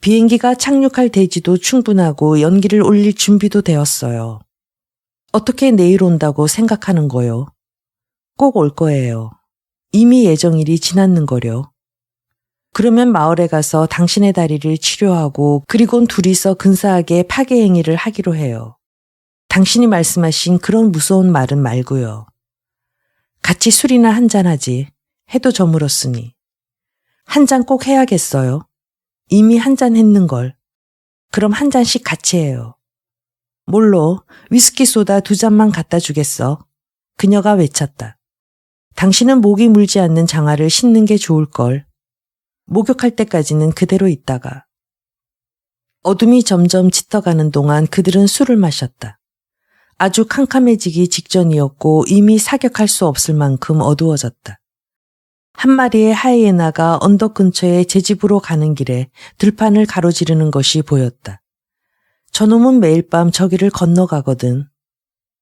비행기가 착륙할 대지도 충분하고 연기를 올릴 준비도 되었어요. 어떻게 내일 온다고 생각하는 거요? 꼭 올 거예요. 이미 예정일이 지났는 거려. 그러면 마을에 가서 당신의 다리를 치료하고 그리곤 둘이서 근사하게 파괴 행위를 하기로 해요. 당신이 말씀하신 그런 무서운 말은 말고요. 같이 술이나 한잔하지. 해도 저물었으니. 한 잔 꼭 해야겠어요. 이미 한 잔 했는걸. 그럼 한 잔씩 같이 해요. 뭘로? 위스키 소다 2잔만 갖다 주겠어. 그녀가 외쳤다. 당신은 목이 물지 않는 장화를 신는 게 좋을걸. 목욕할 때까지는 그대로 있다가. 어둠이 점점 짙어가는 동안 그들은 술을 마셨다. 아주 캄캄해지기 직전이었고 이미 사격할 수 없을 만큼 어두워졌다. 한 마리의 하이에나가 언덕 근처에 제 집으로 가는 길에 들판을 가로지르는 것이 보였다. 저놈은 매일 밤 저기를 건너가거든.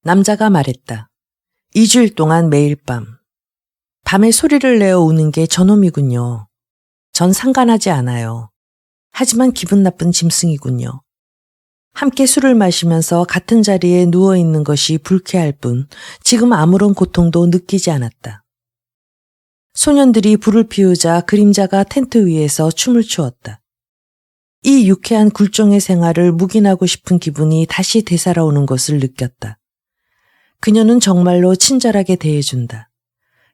남자가 말했다. 2주일 동안 매일 밤. 밤에 소리를 내어 우는 게 저놈이군요. 전 상관하지 않아요. 하지만 기분 나쁜 짐승이군요. 함께 술을 마시면서 같은 자리에 누워있는 것이 불쾌할 뿐 지금 아무런 고통도 느끼지 않았다. 소년들이 불을 피우자 그림자가 텐트 위에서 춤을 추었다. 이 유쾌한 굴종의 생활을 묵인하고 싶은 기분이 다시 되살아오는 것을 느꼈다. 그녀는 정말로 친절하게 대해준다.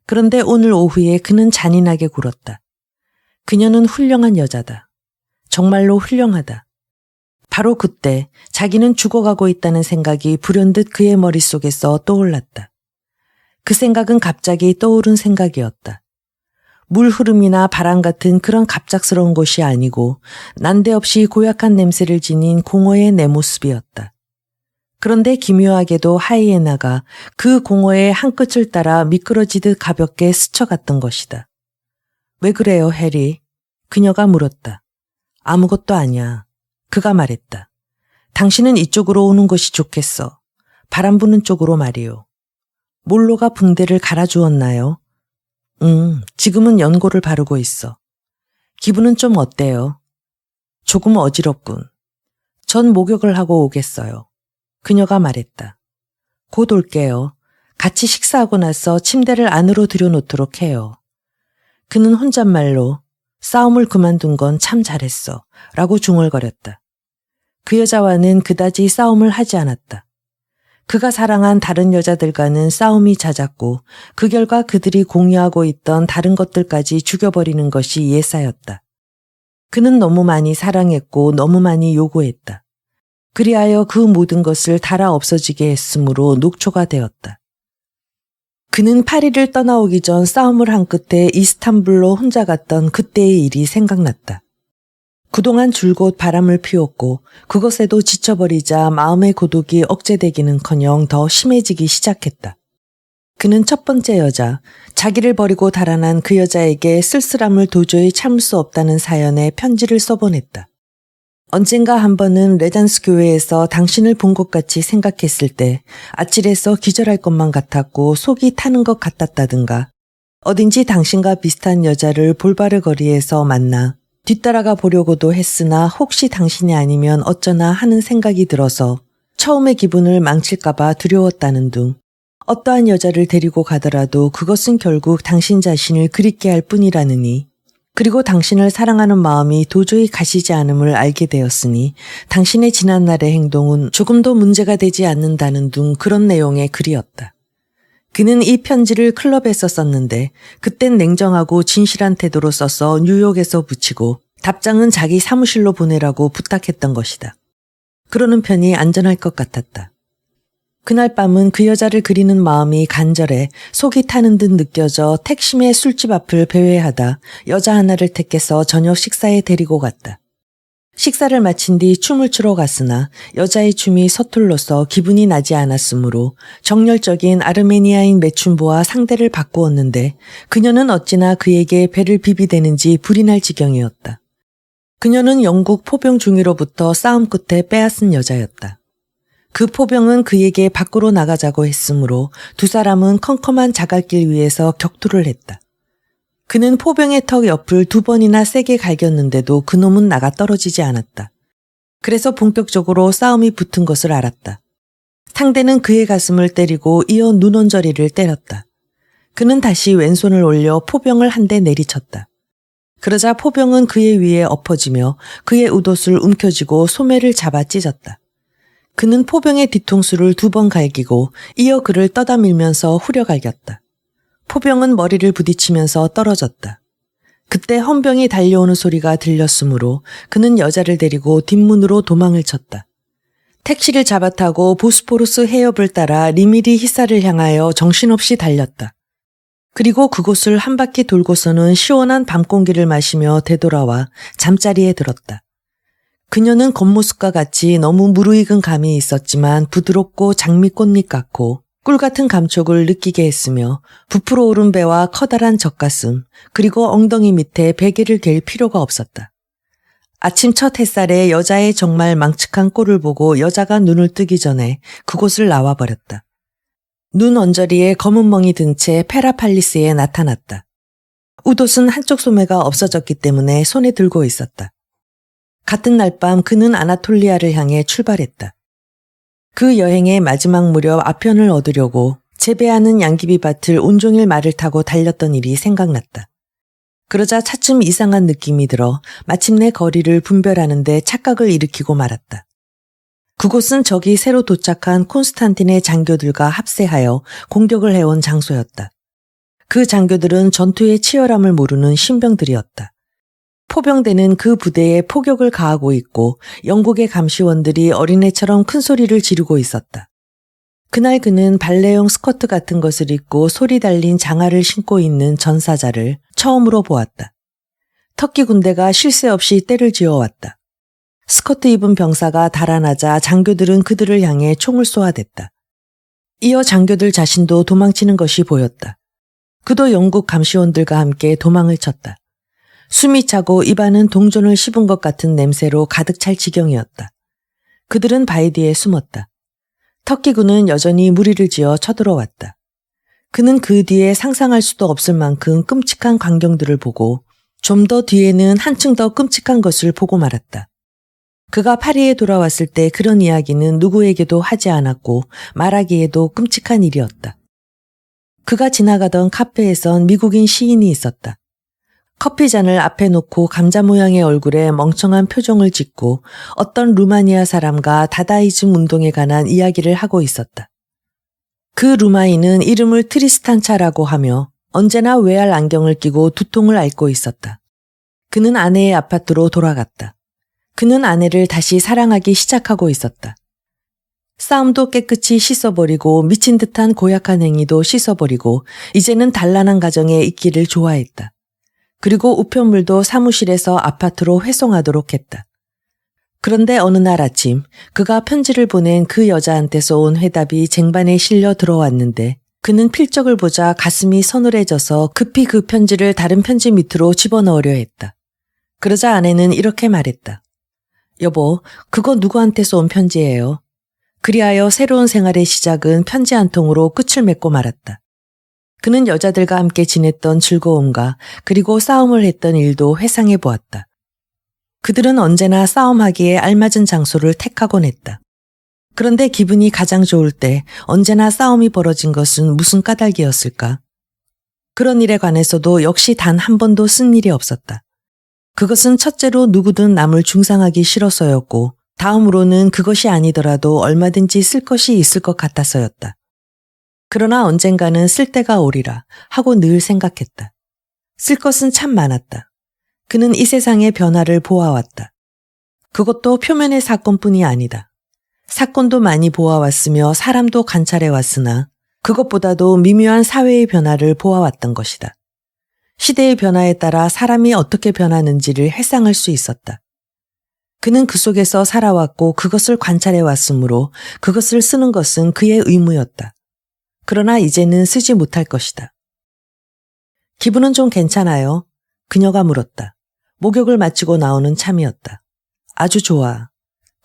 그런데 오늘 오후에 그는 잔인하게 굴었다. 그녀는 훌륭한 여자다. 정말로 훌륭하다. 바로 그때 자기는 죽어가고 있다는 생각이 불현듯 그의 머릿속에서 떠올랐다. 그 생각은 갑자기 떠오른 생각이었다. 물 흐름이나 바람 같은 그런 갑작스러운 것이 아니고 난데없이 고약한 냄새를 지닌 공허의 내 모습이었다. 그런데 기묘하게도 하이에나가 그 공허의 한 끝을 따라 미끄러지듯 가볍게 스쳐갔던 것이다. 왜 그래요, 해리? 그녀가 물었다. 아무것도 아니야. 그가 말했다. 당신은 이쪽으로 오는 것이 좋겠어. 바람 부는 쪽으로 말이요. 몰로가 붕대를 갈아주었나요? 지금은 연고를 바르고 있어. 기분은 좀 어때요? 조금 어지럽군. 전 목욕을 하고 오겠어요. 그녀가 말했다. 곧 올게요. 같이 식사하고 나서 침대를 안으로 들여놓도록 해요. 그는 혼잣말로 싸움을 그만둔 건 참 잘했어 라고 중얼거렸다. 그 여자와는 그다지 싸움을 하지 않았다. 그가 사랑한 다른 여자들과는 싸움이 잦았고 그 결과 그들이 공유하고 있던 다른 것들까지 죽여버리는 것이 예사였다. 그는 너무 많이 사랑했고 너무 많이 요구했다. 그리하여 그 모든 것을 달아 없어지게 했으므로 녹초가 되었다. 그는 파리를 떠나오기 전 싸움을 한 끝에 이스탄불로 혼자 갔던 그때의 일이 생각났다. 그동안 줄곧 바람을 피웠고 그것에도 지쳐버리자 마음의 고독이 억제되기는커녕 더 심해지기 시작했다. 그는 첫 번째 여자, 자기를 버리고 달아난 그 여자에게 쓸쓸함을 도저히 참을 수 없다는 사연에 편지를 써보냈다. 언젠가 한 번은 레잔스 교회에서 당신을 본 것 같이 생각했을 때 아찔해서 기절할 것만 같았고 속이 타는 것 같았다든가 어딘지 당신과 비슷한 여자를 볼바르 거리에서 만나 뒤따라가 보려고도 했으나 혹시 당신이 아니면 어쩌나 하는 생각이 들어서 처음의 기분을 망칠까봐 두려웠다는 둥. 어떠한 여자를 데리고 가더라도 그것은 결국 당신 자신을 그립게 할 뿐이라느니, 그리고 당신을 사랑하는 마음이 도저히 가시지 않음을 알게 되었으니 당신의 지난날의 행동은 조금도 문제가 되지 않는다는 둥 그런 내용의 글이었다. 그는 이 편지를 클럽에서 썼는데 그땐 냉정하고 진실한 태도로 써서 뉴욕에서 붙이고 답장은 자기 사무실로 보내라고 부탁했던 것이다. 그러는 편이 안전할 것 같았다. 그날 밤은 그 여자를 그리는 마음이 간절해 속이 타는 듯 느껴져 택심의 술집 앞을 배회하다 여자 하나를 택해서 저녁 식사에 데리고 갔다. 식사를 마친 뒤 춤을 추러 갔으나 여자의 춤이 서툴러서 기분이 나지 않았으므로 정열적인 아르메니아인 매춘부와 상대를 바꾸었는데 그녀는 어찌나 그에게 배를 비비대는지 불이 날 지경이었다. 그녀는 영국 포병 중위로부터 싸움 끝에 빼앗은 여자였다. 그 포병은 그에게 밖으로 나가자고 했으므로 두 사람은 컴컴한 자갈길 위에서 격투를 했다. 그는 포병의 턱 옆을 2번이나 세게 갈겼는데도 그놈은 나가 떨어지지 않았다. 그래서 본격적으로 싸움이 붙은 것을 알았다. 상대는 그의 가슴을 때리고 이어 눈언저리를 때렸다. 그는 다시 왼손을 올려 포병을 한 대 내리쳤다. 그러자 포병은 그의 위에 엎어지며 그의 웃옷을 움켜쥐고 소매를 잡아 찢었다. 그는 포병의 뒤통수를 2번 갈기고 이어 그를 떠다밀면서 후려갈겼다. 포병은 머리를 부딪히면서 떨어졌다. 그때 헌병이 달려오는 소리가 들렸으므로 그는 여자를 데리고 뒷문으로 도망을 쳤다. 택시를 잡아타고 보스포루스 해협을 따라 리미리 히사를 향하여 정신없이 달렸다. 그리고 그곳을 한 바퀴 돌고서는 시원한 밤 공기를 마시며 되돌아와 잠자리에 들었다. 그녀는 겉모습과 같이 너무 무르익은 감이 있었지만 부드럽고 장미꽃잎 같고 꿀같은 감촉을 느끼게 했으며 부풀어 오른 배와 커다란 젖가슴 그리고 엉덩이 밑에 베개를 댈 필요가 없었다. 아침 첫 햇살에 여자의 정말 망측한 꼴을 보고 여자가 눈을 뜨기 전에 그곳을 나와버렸다. 눈 언저리에 검은 멍이 든 채 페라팔리스에 나타났다. 웃옷은 한쪽 소매가 없어졌기 때문에 손에 들고 있었다. 같은 날 밤 그는 아나톨리아를 향해 출발했다. 그 여행의 마지막 무렵 아편을 얻으려고 재배하는 양귀비밭을 온종일 말을 타고 달렸던 일이 생각났다. 그러자 차츰 이상한 느낌이 들어 마침내 거리를 분별하는 데 착각을 일으키고 말았다. 그곳은 저기 새로 도착한 콘스탄틴의 장교들과 합세하여 공격을 해온 장소였다. 그 장교들은 전투의 치열함을 모르는 신병들이었다. 포병대는 그 부대에 포격을 가하고 있고 영국의 감시원들이 어린애처럼 큰 소리를 지르고 있었다. 그날 그는 발레용 스커트 같은 것을 입고 소리 달린 장화를 신고 있는 전사자를 처음으로 보았다. 터키 군대가 쉴 새 없이 때를 지어왔다. 스커트 입은 병사가 달아나자 장교들은 그들을 향해 총을 쏘아댔다. 이어 장교들 자신도 도망치는 것이 보였다. 그도 영국 감시원들과 함께 도망을 쳤다. 숨이 차고 입안은 동전을 씹은 것 같은 냄새로 가득 찰 지경이었다. 그들은 바위 뒤에 숨었다. 터키군은 여전히 무리를 지어 쳐들어왔다. 그는 그 뒤에 상상할 수도 없을 만큼 끔찍한 광경들을 보고 좀 더 뒤에는 한층 더 끔찍한 것을 보고 말았다. 그가 파리에 돌아왔을 때 그런 이야기는 누구에게도 하지 않았고 말하기에도 끔찍한 일이었다. 그가 지나가던 카페에선 미국인 시인이 있었다. 커피잔을 앞에 놓고 감자 모양의 얼굴에 멍청한 표정을 짓고 어떤 루마니아 사람과 다다이즘 운동에 관한 이야기를 하고 있었다. 그 루마인은 이름을 트리스탄차라고 하며 언제나 외알 안경을 끼고 두통을 앓고 있었다. 그는 아내의 아파트로 돌아갔다. 그는 아내를 다시 사랑하기 시작하고 있었다. 싸움도 깨끗이 씻어버리고 미친 듯한 고약한 행위도 씻어버리고 이제는 단란한 가정에 있기를 좋아했다. 그리고 우편물도 사무실에서 아파트로 회송하도록 했다. 그런데 어느 날 아침 그가 편지를 보낸 그 여자한테서 온 회답이 쟁반에 실려 들어왔는데 그는 필적을 보자 가슴이 서늘해져서 급히 그 편지를 다른 편지 밑으로 집어넣으려 했다. 그러자 아내는 이렇게 말했다. 여보, 그거 누구한테서 온 편지예요. 그리하여 새로운 생활의 시작은 편지 한 통으로 끝을 맺고 말았다. 그는 여자들과 함께 지냈던 즐거움과 그리고 싸움을 했던 일도 회상해 보았다. 그들은 언제나 싸움하기에 알맞은 장소를 택하곤 했다. 그런데 기분이 가장 좋을 때 언제나 싸움이 벌어진 것은 무슨 까닭이었을까? 그런 일에 관해서도 역시 단 한 번도 쓴 일이 없었다. 그것은 첫째로 누구든 남을 중상하기 싫어서였고, 다음으로는 그것이 아니더라도 얼마든지 쓸 것이 있을 것 같아서였다. 그러나 언젠가는 쓸 때가 오리라 하고 늘 생각했다. 쓸 것은 참 많았다. 그는 이 세상의 변화를 보아왔다. 그것도 표면의 사건뿐이 아니다. 사건도 많이 보아왔으며 사람도 관찰해왔으나 그것보다도 미묘한 사회의 변화를 보아왔던 것이다. 시대의 변화에 따라 사람이 어떻게 변하는지를 회상할 수 있었다. 그는 그 속에서 살아왔고 그것을 관찰해왔으므로 그것을 쓰는 것은 그의 의무였다. 그러나 이제는 쓰지 못할 것이다. 기분은 좀 괜찮아요? 그녀가 물었다. 목욕을 마치고 나오는 참이었다. 아주 좋아.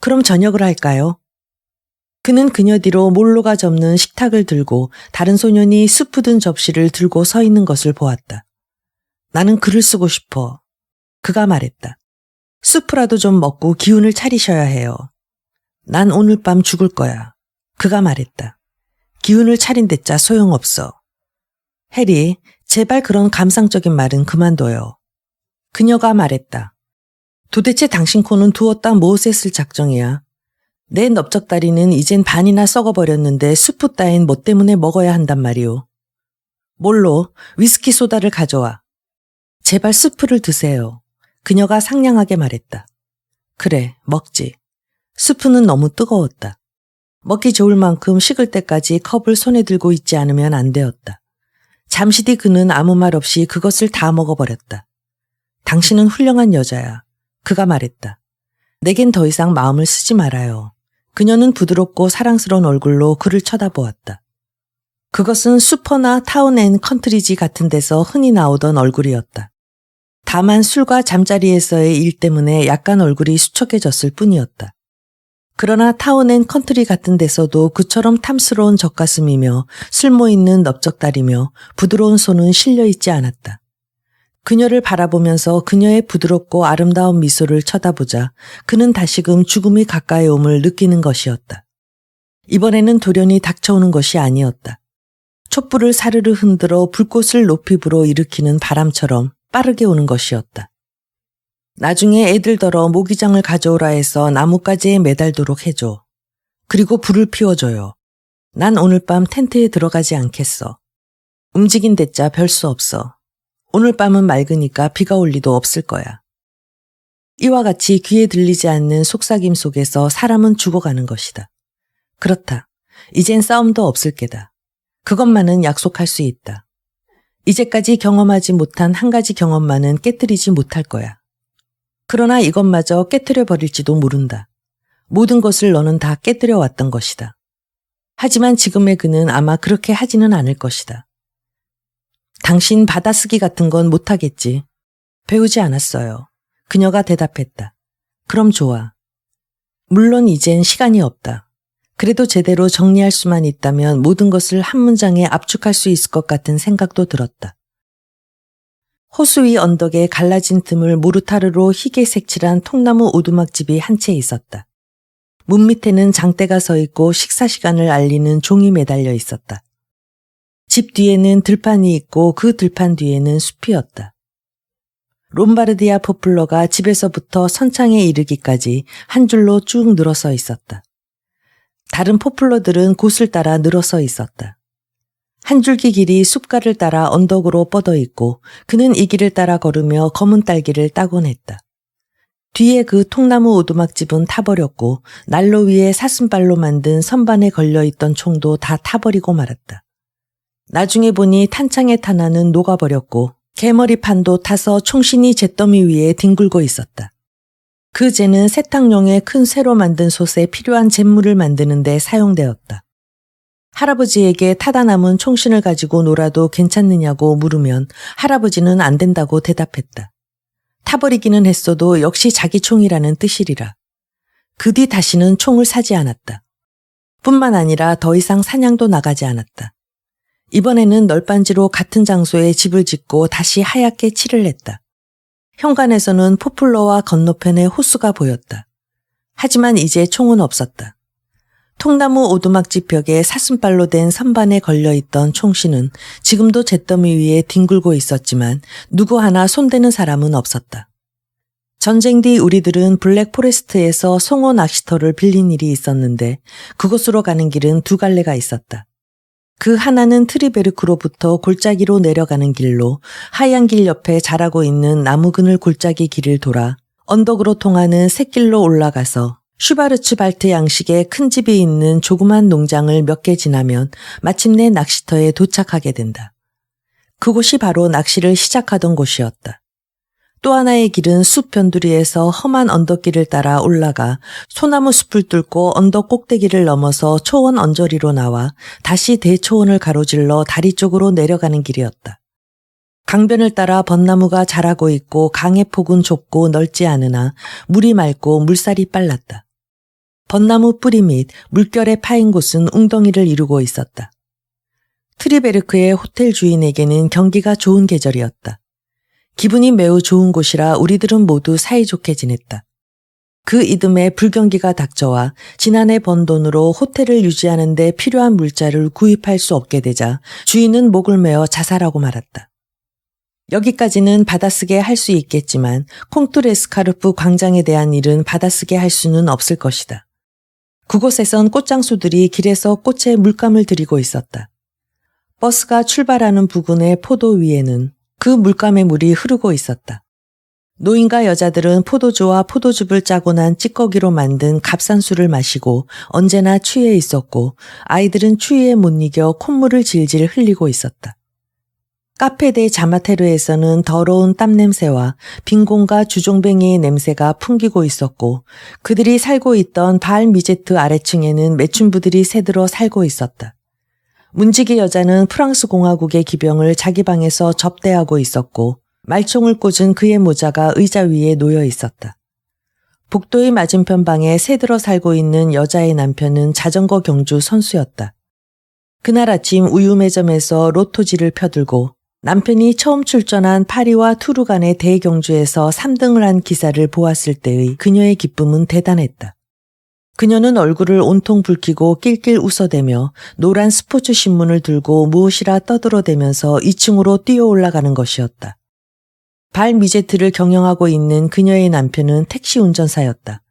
그럼 저녁을 할까요? 그는 그녀 뒤로 몰로가 접는 식탁을 들고 다른 소년이 수프 든 접시를 들고 서 있는 것을 보았다. 나는 글을 쓰고 싶어. 그가 말했다. 수프라도 좀 먹고 기운을 차리셔야 해요. 난 오늘 밤 죽을 거야. 그가 말했다. 기운을 차린댔자 소용없어. 해리, 제발 그런 감상적인 말은 그만둬요. 그녀가 말했다. 도대체 당신 코는 두었다 무엇에 쓸 작정이야? 내 넓적다리는 이젠 반이나 썩어버렸는데 수프 따윈 뭐 때문에 먹어야 한단 말이오. 몰로 위스키 소다를 가져와. 제발 수프를 드세요. 그녀가 상냥하게 말했다. 그래, 먹지. 수프는 너무 뜨거웠다. 먹기 좋을 만큼 식을 때까지 컵을 손에 들고 있지 않으면 안 되었다. 잠시 뒤 그는 아무 말 없이 그것을 다 먹어버렸다. 당신은 훌륭한 여자야. 그가 말했다. 내겐 더 이상 마음을 쓰지 말아요. 그녀는 부드럽고 사랑스러운 얼굴로 그를 쳐다보았다. 그것은 슈퍼나 타운 앤 컨트리지 같은 데서 흔히 나오던 얼굴이었다. 다만 술과 잠자리에서의 일 때문에 약간 얼굴이 수척해졌을 뿐이었다. 그러나 타운 앤 컨트리 같은 데서도 그처럼 탐스러운 젖가슴이며 쓸모있는 넓적다리며 부드러운 손은 실려있지 않았다. 그녀를 바라보면서 그녀의 부드럽고 아름다운 미소를 쳐다보자 그는 다시금 죽음이 가까이 옴을 느끼는 것이었다. 이번에는 돌연히 닥쳐오는 것이 아니었다. 촛불을 사르르 흔들어 불꽃을 높이 불어 일으키는 바람처럼 빠르게 오는 것이었다. 나중에 애들더러 모기장을 가져오라 해서 나뭇가지에 매달도록 해줘. 그리고 불을 피워줘요. 난 오늘 밤 텐트에 들어가지 않겠어. 움직인댔자 별 수 없어. 오늘 밤은 맑으니까 비가 올 리도 없을 거야. 이와 같이 귀에 들리지 않는 속삭임 속에서 사람은 죽어가는 것이다. 그렇다. 이젠 싸움도 없을 게다. 그것만은 약속할 수 있다. 이제까지 경험하지 못한 한 가지 경험만은 깨뜨리지 못할 거야. 그러나 이것마저 깨뜨려 버릴지도 모른다. 모든 것을 너는 다 깨뜨려 왔던 것이다. 하지만 지금의 그는 아마 그렇게 하지는 않을 것이다. 당신 받아쓰기 같은 건 못하겠지. 배우지 않았어요. 그녀가 대답했다. 그럼 좋아. 물론 이젠 시간이 없다. 그래도 제대로 정리할 수만 있다면 모든 것을 한 문장에 압축할 수 있을 것 같은 생각도 들었다. 호수 위 언덕에 갈라진 틈을 모르타르로 희게 색칠한 통나무 오두막집이 한 채 있었다. 문 밑에는 장대가 서 있고 식사 시간을 알리는 종이 매달려 있었다. 집 뒤에는 들판이 있고 그 들판 뒤에는 숲이었다. 롬바르디아 포플러가 집에서부터 선창에 이르기까지 한 줄로 쭉 늘어서 있었다. 다른 포플러들은 곳을 따라 늘어서 있었다. 한 줄기 길이 숲가를 따라 언덕으로 뻗어 있고 그는 이 길을 따라 걸으며 검은 딸기를 따곤 했다. 뒤에 그 통나무 오두막집은 타버렸고 난로 위에 사슴발로 만든 선반에 걸려있던 총도 다 타버리고 말았다. 나중에 보니 탄창의 탄환은 녹아버렸고 개머리판도 타서 총신이 잿더미 위에 뒹굴고 있었다. 그 재는 세탁용의 큰 쇠로 만든 솥에 필요한 잿물을 만드는 데 사용되었다. 할아버지에게 타다 남은 총신을 가지고 놀아도 괜찮느냐고 물으면 할아버지는 안 된다고 대답했다. 타버리기는 했어도 역시 자기 총이라는 뜻이리라. 그 뒤 다시는 총을 사지 않았다. 뿐만 아니라 더 이상 사냥도 나가지 않았다. 이번에는 널빤지로 같은 장소에 집을 짓고 다시 하얗게 칠을 했다. 현관에서는 포플러와 건너편에 호수가 보였다. 하지만 이제 총은 없었다. 통나무 오두막집 벽에 사슴발로 된 선반에 걸려있던 총씨는 지금도 잿더미 위에 뒹굴고 있었지만 누구 하나 손대는 사람은 없었다. 전쟁 뒤 우리들은 블랙포레스트에서 송어 낚시터를 빌린 일이 있었는데 그곳으로 가는 길은 두 갈래가 있었다. 그 하나는 트리베르크로부터 골짜기로 내려가는 길로 하얀 길 옆에 자라고 있는 나무 그늘 골짜기 길을 돌아 언덕으로 통하는 샛길로 올라가서 슈바르츠발트 양식의 큰 집이 있는 조그만 농장을 몇 개 지나면 마침내 낚시터에 도착하게 된다. 그곳이 바로 낚시를 시작하던 곳이었다. 또 하나의 길은 숲 변두리에서 험한 언덕길을 따라 올라가 소나무 숲을 뚫고 언덕 꼭대기를 넘어서 초원 언저리로 나와 다시 대초원을 가로질러 다리 쪽으로 내려가는 길이었다. 강변을 따라 벚나무가 자라고 있고 강의 폭은 좁고 넓지 않으나 물이 맑고 물살이 빨랐다. 벚나무 뿌리 및 물결에 파인 곳은 웅덩이를 이루고 있었다. 트리베르크의 호텔 주인에게는 경기가 좋은 계절이었다. 기분이 매우 좋은 곳이라 우리들은 모두 사이좋게 지냈다. 그 이듬해 불경기가 닥쳐와 지난해 번 돈으로 호텔을 유지하는 데 필요한 물자를 구입할 수 없게 되자 주인은 목을 메어 자살하고 말았다. 여기까지는 받아쓰게 할 수 있겠지만 콩투레스카르프 광장에 대한 일은 받아쓰게 할 수는 없을 것이다. 그곳에선 꽃장수들이 길에서 꽃에 물감을 들이고 있었다. 버스가 출발하는 부근의 포도 위에는 그 물감의 물이 흐르고 있었다. 노인과 여자들은 포도주와 포도즙을 짜고 난 찌꺼기로 만든 값싼 술을 마시고 언제나 취해 있었고 아이들은 추위에 못 이겨 콧물을 질질 흘리고 있었다. 카페 데 자마테르에서는 더러운 땀 냄새와 빈곤과 주종뱅이의 냄새가 풍기고 있었고 그들이 살고 있던 바알 미제트 아래층에는 매춘부들이 새들어 살고 있었다. 문지기 여자는 프랑스 공화국의 기병을 자기 방에서 접대하고 있었고 말총을 꽂은 그의 모자가 의자 위에 놓여 있었다. 복도의 맞은편 방에 새들어 살고 있는 여자의 남편은 자전거 경주 선수였다. 그날 아침 우유 매점에서 로토지를 펴들고 남편이 처음 출전한 파리와 투르 간의 대경주에서 3등을 한 기사를 보았을 때의 그녀의 기쁨은 대단했다. 그녀는 얼굴을 온통 붉히고 낄낄 웃어대며 노란 스포츠 신문을 들고 무엇이라 떠들어대면서 2층으로 뛰어 올라가는 것이었다. 발 미제트를 경영하고 있는 그녀의 남편은 택시 운전사였다.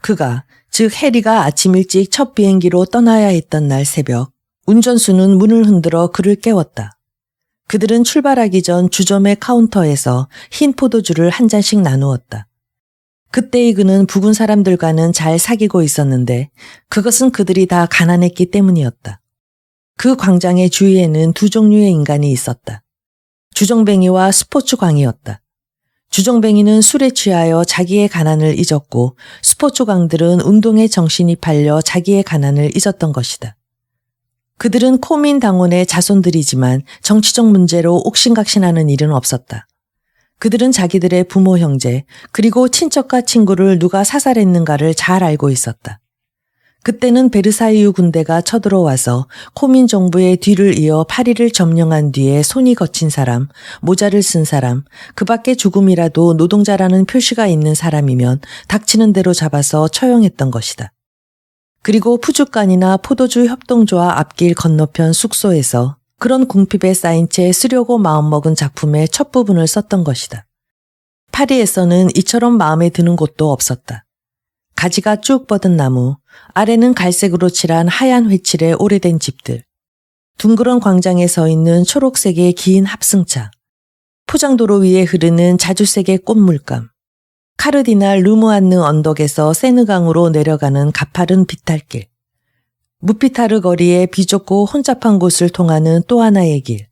그가, 즉 해리가 아침 일찍 첫 비행기로 떠나야 했던 날 새벽, 운전수는 문을 흔들어 그를 깨웠다. 그들은 출발하기 전 주점의 카운터에서 흰 포도주를 한 잔씩 나누었다. 그때의 그는 부근 사람들과는 잘 사귀고 있었는데 그것은 그들이 다 가난했기 때문이었다. 그 광장의 주위에는 두 종류의 인간이 있었다. 주정뱅이와 스포츠광이었다. 주정뱅이는 술에 취하여 자기의 가난을 잊었고 스포츠광들은 운동에 정신이 팔려 자기의 가난을 잊었던 것이다. 그들은 코민당원의 자손들이지만 정치적 문제로 옥신각신하는 일은 없었다. 그들은 자기들의 부모 형제 그리고 친척과 친구를 누가 사살했는가를 잘 알고 있었다. 그때는 베르사유 군대가 쳐들어와서 코민 정부의 뒤를 이어 파리를 점령한 뒤에 손이 거친 사람, 모자를 쓴 사람, 그 밖에 조금이라도 노동자라는 표시가 있는 사람이면 닥치는 대로 잡아서 처형했던 것이다. 그리고 푸주간이나 포도주 협동조합 앞길 건너편 숙소에서 그런 궁핍에 쌓인 채 쓰려고 마음먹은 작품의 첫 부분을 썼던 것이다. 파리에서는 이처럼 마음에 드는 곳도 없었다. 가지가 쭉 뻗은 나무, 아래는 갈색으로 칠한 하얀 회칠의 오래된 집들, 둥그런 광장에 서 있는 초록색의 긴 합승차, 포장도로 위에 흐르는 자주색의 꽃물감, 카르디날 루무안느 언덕에서 세느강으로 내려가는 가파른 비탈길, 무피타르 거리의 비좁고 혼잡한 곳을 통하는 또 하나의 길.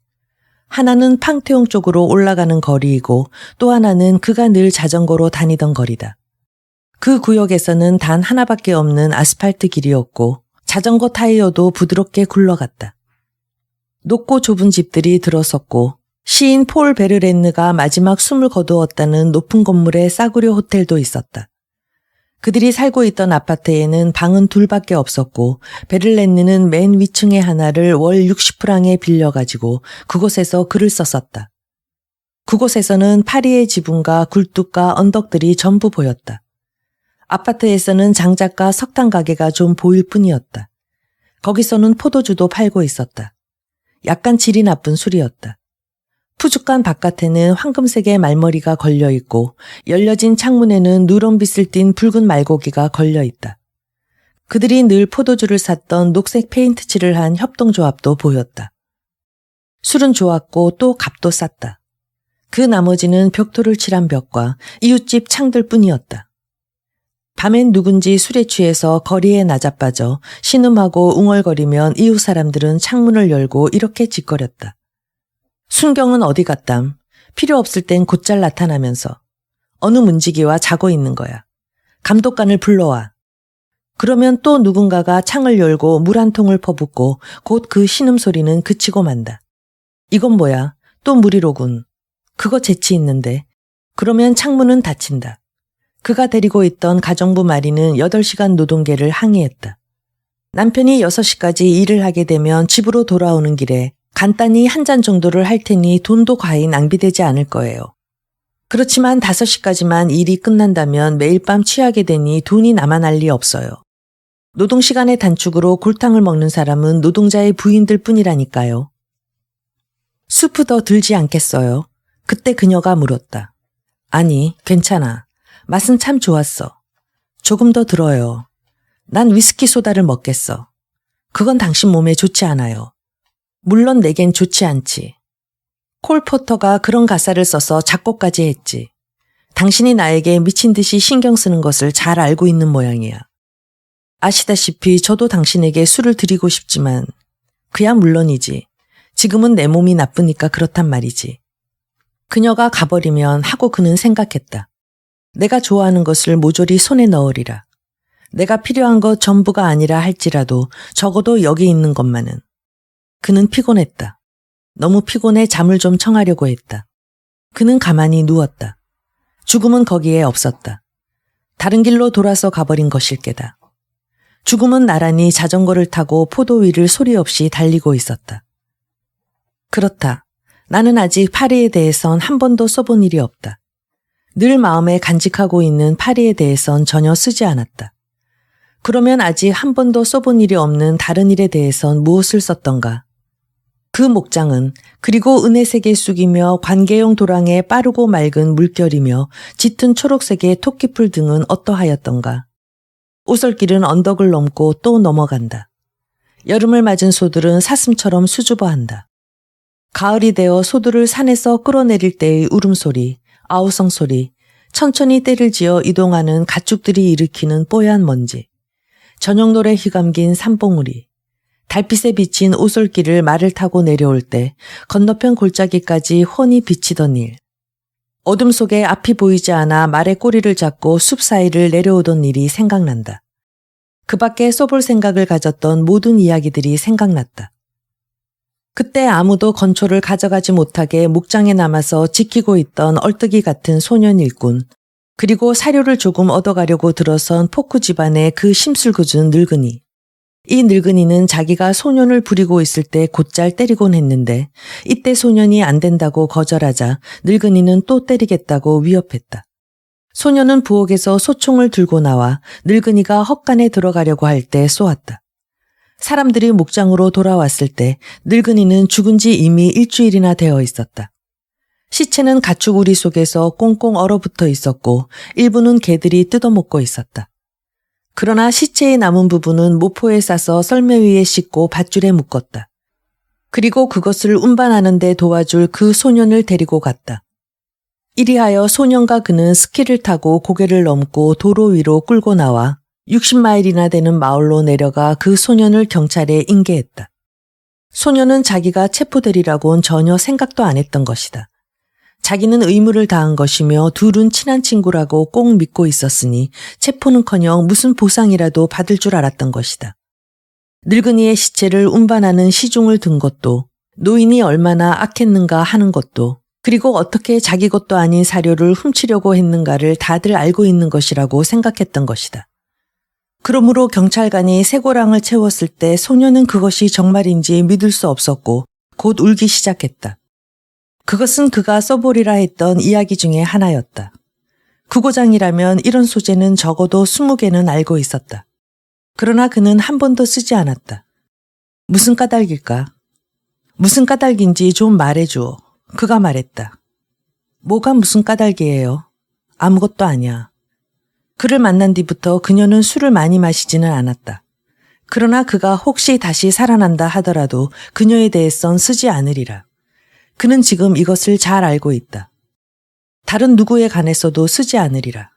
하나는 팡테옹 쪽으로 올라가는 거리이고 또 하나는 그가 늘 자전거로 다니던 거리다. 그 구역에서는 단 하나밖에 없는 아스팔트 길이었고 자전거 타이어도 부드럽게 굴러갔다. 높고 좁은 집들이 들어섰고 시인 폴 베르렌느가 마지막 숨을 거두었다는 높은 건물의 싸구려 호텔도 있었다. 그들이 살고 있던 아파트에는 방은 둘밖에 없었고 베를렌느는 맨 위층의 하나를 월 60프랑에 빌려가지고 그곳에서 글을 썼었다. 그곳에서는 파리의 지붕과 굴뚝과 언덕들이 전부 보였다. 아파트에서는 장작과 석탄 가게가 좀 보일 뿐이었다. 거기서는 포도주도 팔고 있었다. 약간 질이 나쁜 술이었다. 푸죽간 바깥에는 황금색의 말머리가 걸려있고 열려진 창문에는 누런빛을 띤 붉은 말고기가 걸려있다. 그들이 늘 포도주를 샀던 녹색 페인트 칠을 한 협동조합도 보였다. 술은 좋았고 또 값도 쌌다. 그 나머지는 벽돌을 칠한 벽과 이웃집 창들 뿐이었다. 밤엔 누군지 술에 취해서 거리에 나자빠져 신음하고 웅얼거리면 이웃 사람들은 창문을 열고 이렇게 짓거렸다. 순경은 어디 갔담? 필요 없을 땐 곧잘 나타나면서 어느 문지기와 자고 있는 거야. 감독관을 불러와. 그러면 또 누군가가 창을 열고 물 한 통을 퍼붓고 곧 그 신음소리는 그치고 만다. 이건 뭐야? 또 물이로군. 그거 재치 있는데. 그러면 창문은 닫힌다. 그가 데리고 있던 가정부 마리는 8시간 노동계를 항의했다. 남편이 6시까지 일을 하게 되면 집으로 돌아오는 길에 간단히 한 잔 정도를 할 테니 돈도 과히 낭비되지 않을 거예요. 그렇지만 5시까지만 일이 끝난다면 매일 밤 취하게 되니 돈이 남아날 리 없어요. 노동시간의 단축으로 골탕을 먹는 사람은 노동자의 부인들 뿐이라니까요. 수프 더 들지 않겠어요? 그때 그녀가 물었다. 아니, 괜찮아. 맛은 참 좋았어. 조금 더 들어요. 난 위스키 소다를 먹겠어. 그건 당신 몸에 좋지 않아요. 물론 내겐 좋지 않지. 콜 포터가 그런 가사를 써서 작곡까지 했지. 당신이 나에게 미친 듯이 신경 쓰는 것을 잘 알고 있는 모양이야. 아시다시피 저도 당신에게 술을 드리고 싶지만 그야 물론이지. 지금은 내 몸이 나쁘니까 그렇단 말이지. 그녀가 가버리면 하고 그는 생각했다. 내가 좋아하는 것을 모조리 손에 넣으리라. 내가 필요한 것 전부가 아니라 할지라도 적어도 여기 있는 것만은. 그는 피곤했다. 너무 피곤해 잠을 좀 청하려고 했다. 그는 가만히 누웠다. 죽음은 거기에 없었다. 다른 길로 돌아서 가버린 것일 게다. 죽음은 나란히 자전거를 타고 포도 위를 소리 없이 달리고 있었다. 그렇다. 나는 아직 파리에 대해선 한 번도 써본 일이 없다. 늘 마음에 간직하고 있는 파리에 대해선 전혀 쓰지 않았다. 그러면 아직 한 번도 써본 일이 없는 다른 일에 대해선 무엇을 썼던가? 그 목장은 그리고 은혜색의 쑥이며 관계용 도랑의 빠르고 맑은 물결이며 짙은 초록색의 토끼풀 등은 어떠하였던가? 오솔길은 언덕을 넘고 또 넘어간다. 여름을 맞은 소들은 사슴처럼 수줍어한다. 가을이 되어 소들을 산에서 끌어내릴 때의 울음소리, 아우성 소리, 천천히 때를 지어 이동하는 가축들이 일으키는 뽀얀 먼지, 저녁노래 휘감긴 산봉우리, 달빛에 비친 오솔길을 말을 타고 내려올 때 건너편 골짜기까지 훤히 비치던 일, 어둠 속에 앞이 보이지 않아 말의 꼬리를 잡고 숲 사이를 내려오던 일이 생각난다. 그 밖에 써볼 생각을 가졌던 모든 이야기들이 생각났다. 그때 아무도 건초를 가져가지 못하게 목장에 남아서 지키고 있던 얼뜨기 같은 소년 일꾼, 그리고 사료를 조금 얻어가려고 들어선 포크 집안의 그 심술궂은 늙은이. 이 늙은이는 자기가 소년을 부리고 있을 때 곧잘 때리곤 했는데 이때 소년이 안 된다고 거절하자 늙은이는 또 때리겠다고 위협했다. 소년은 부엌에서 소총을 들고 나와 늙은이가 헛간에 들어가려고 할 때 쏘았다. 사람들이 목장으로 돌아왔을 때 늙은이는 죽은 지 이미 일주일이나 되어 있었다. 시체는 가축 우리 속에서 꽁꽁 얼어붙어 있었고 일부는 개들이 뜯어먹고 있었다. 그러나 시체의 남은 부분은 모포에 싸서 썰매 위에 싣고 밧줄에 묶었다. 그리고 그것을 운반하는 데 도와줄 그 소년을 데리고 갔다. 이리하여 소년과 그는 스키를 타고 고개를 넘고 도로 위로 끌고 나와 60마일이나 되는 마을로 내려가 그 소년을 경찰에 인계했다. 소년은 자기가 체포되리라고는 전혀 생각도 안 했던 것이다. 자기는 의무를 다한 것이며 둘은 친한 친구라고 꼭 믿고 있었으니 체포는커녕 무슨 보상이라도 받을 줄 알았던 것이다. 늙은이의 시체를 운반하는 시중을 든 것도, 노인이 얼마나 악했는가 하는 것도, 그리고 어떻게 자기 것도 아닌 사료를 훔치려고 했는가를 다들 알고 있는 것이라고 생각했던 것이다. 그러므로 경찰관이 쇠고랑을 채웠을 때 소녀는 그것이 정말인지 믿을 수 없었고 곧 울기 시작했다. 그것은 그가 써보리라 했던 이야기 중에 하나였다. 구고장이라면 이런 소재는 적어도 20개는 알고 있었다. 그러나 그는 한 번도 쓰지 않았다. 무슨 까닭일까? 무슨 까닭인지 좀 말해줘. 그가 말했다. 뭐가 무슨 까닭이에요? 아무것도 아니야. 그를 만난 뒤부터 그녀는 술을 많이 마시지는 않았다. 그러나 그가 혹시 다시 살아난다 하더라도 그녀에 대해선 쓰지 않으리라. 그는 지금 이것을 잘 알고 있다. 다른 누구에 관해서도 쓰지 않으리라.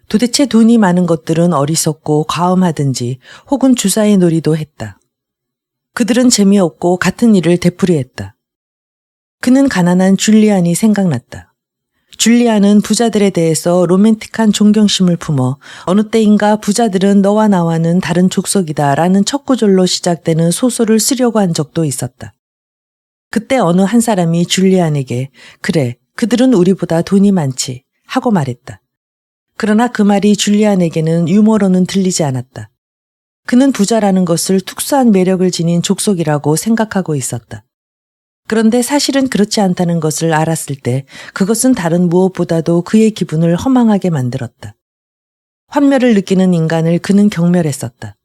도대체 돈이 많은 것들은 어리석고 과음하든지 혹은 주사의 놀이도 했다. 그들은 재미없고 같은 일을 되풀이했다. 그는 가난한 줄리안이 생각났다. 줄리안은 부자들에 대해서 로맨틱한 존경심을 품어 어느 때인가 부자들은 너와 나와는 다른 족속이다 라는 첫 구절로 시작되는 소설을 쓰려고 한 적도 있었다. 그때 어느 한 사람이 줄리안에게 그래, 그들은 우리보다 돈이 많지 하고 말했다. 그러나 그 말이 줄리안에게는 유머로는 들리지 않았다. 그는 부자라는 것을 특수한 매력을 지닌 족속이라고 생각하고 있었다. 그런데 사실은 그렇지 않다는 것을 알았을 때 그것은 다른 무엇보다도 그의 기분을 허망하게 만들었다. 환멸을 느끼는 인간을 그는 경멸했었다.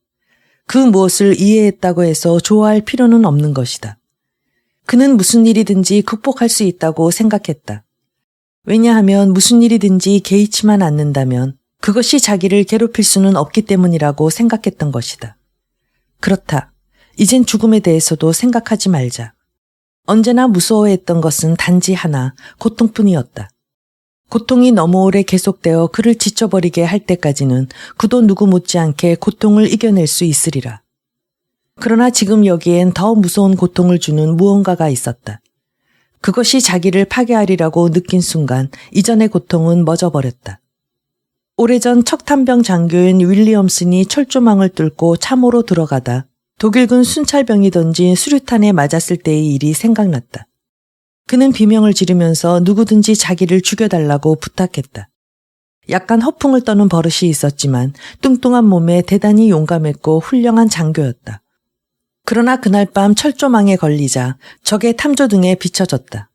그 무엇을 이해했다고 해서 좋아할 필요는 없는 것이다. 그는 무슨 일이든지 극복할 수 있다고 생각했다. 왜냐하면 무슨 일이든지 개의치만 않는다면 그것이 자기를 괴롭힐 수는 없기 때문이라고 생각했던 것이다. 그렇다. 이젠 죽음에 대해서도 생각하지 말자. 언제나 무서워했던 것은 단지 하나, 고통뿐이었다. 고통이 너무 오래 계속되어 그를 지쳐버리게 할 때까지는 그도 누구 못지않게 고통을 이겨낼 수 있으리라. 그러나 지금 여기엔 더 무서운 고통을 주는 무언가가 있었다. 그것이 자기를 파괴하리라고 느낀 순간 이전의 고통은 멎어버렸다. 오래전 척탄병 장교인 윌리엄슨이 철조망을 뚫고 참호로 들어가다 독일군 순찰병이 던진 수류탄에 맞았을 때의 일이 생각났다. 그는 비명을 지르면서 누구든지 자기를 죽여달라고 부탁했다. 약간 허풍을 떠는 버릇이 있었지만 뚱뚱한 몸에 대단히 용감했고 훌륭한 장교였다. 그러나 그날 밤 철조망에 걸리자 적의 탐조 등에 비춰졌다.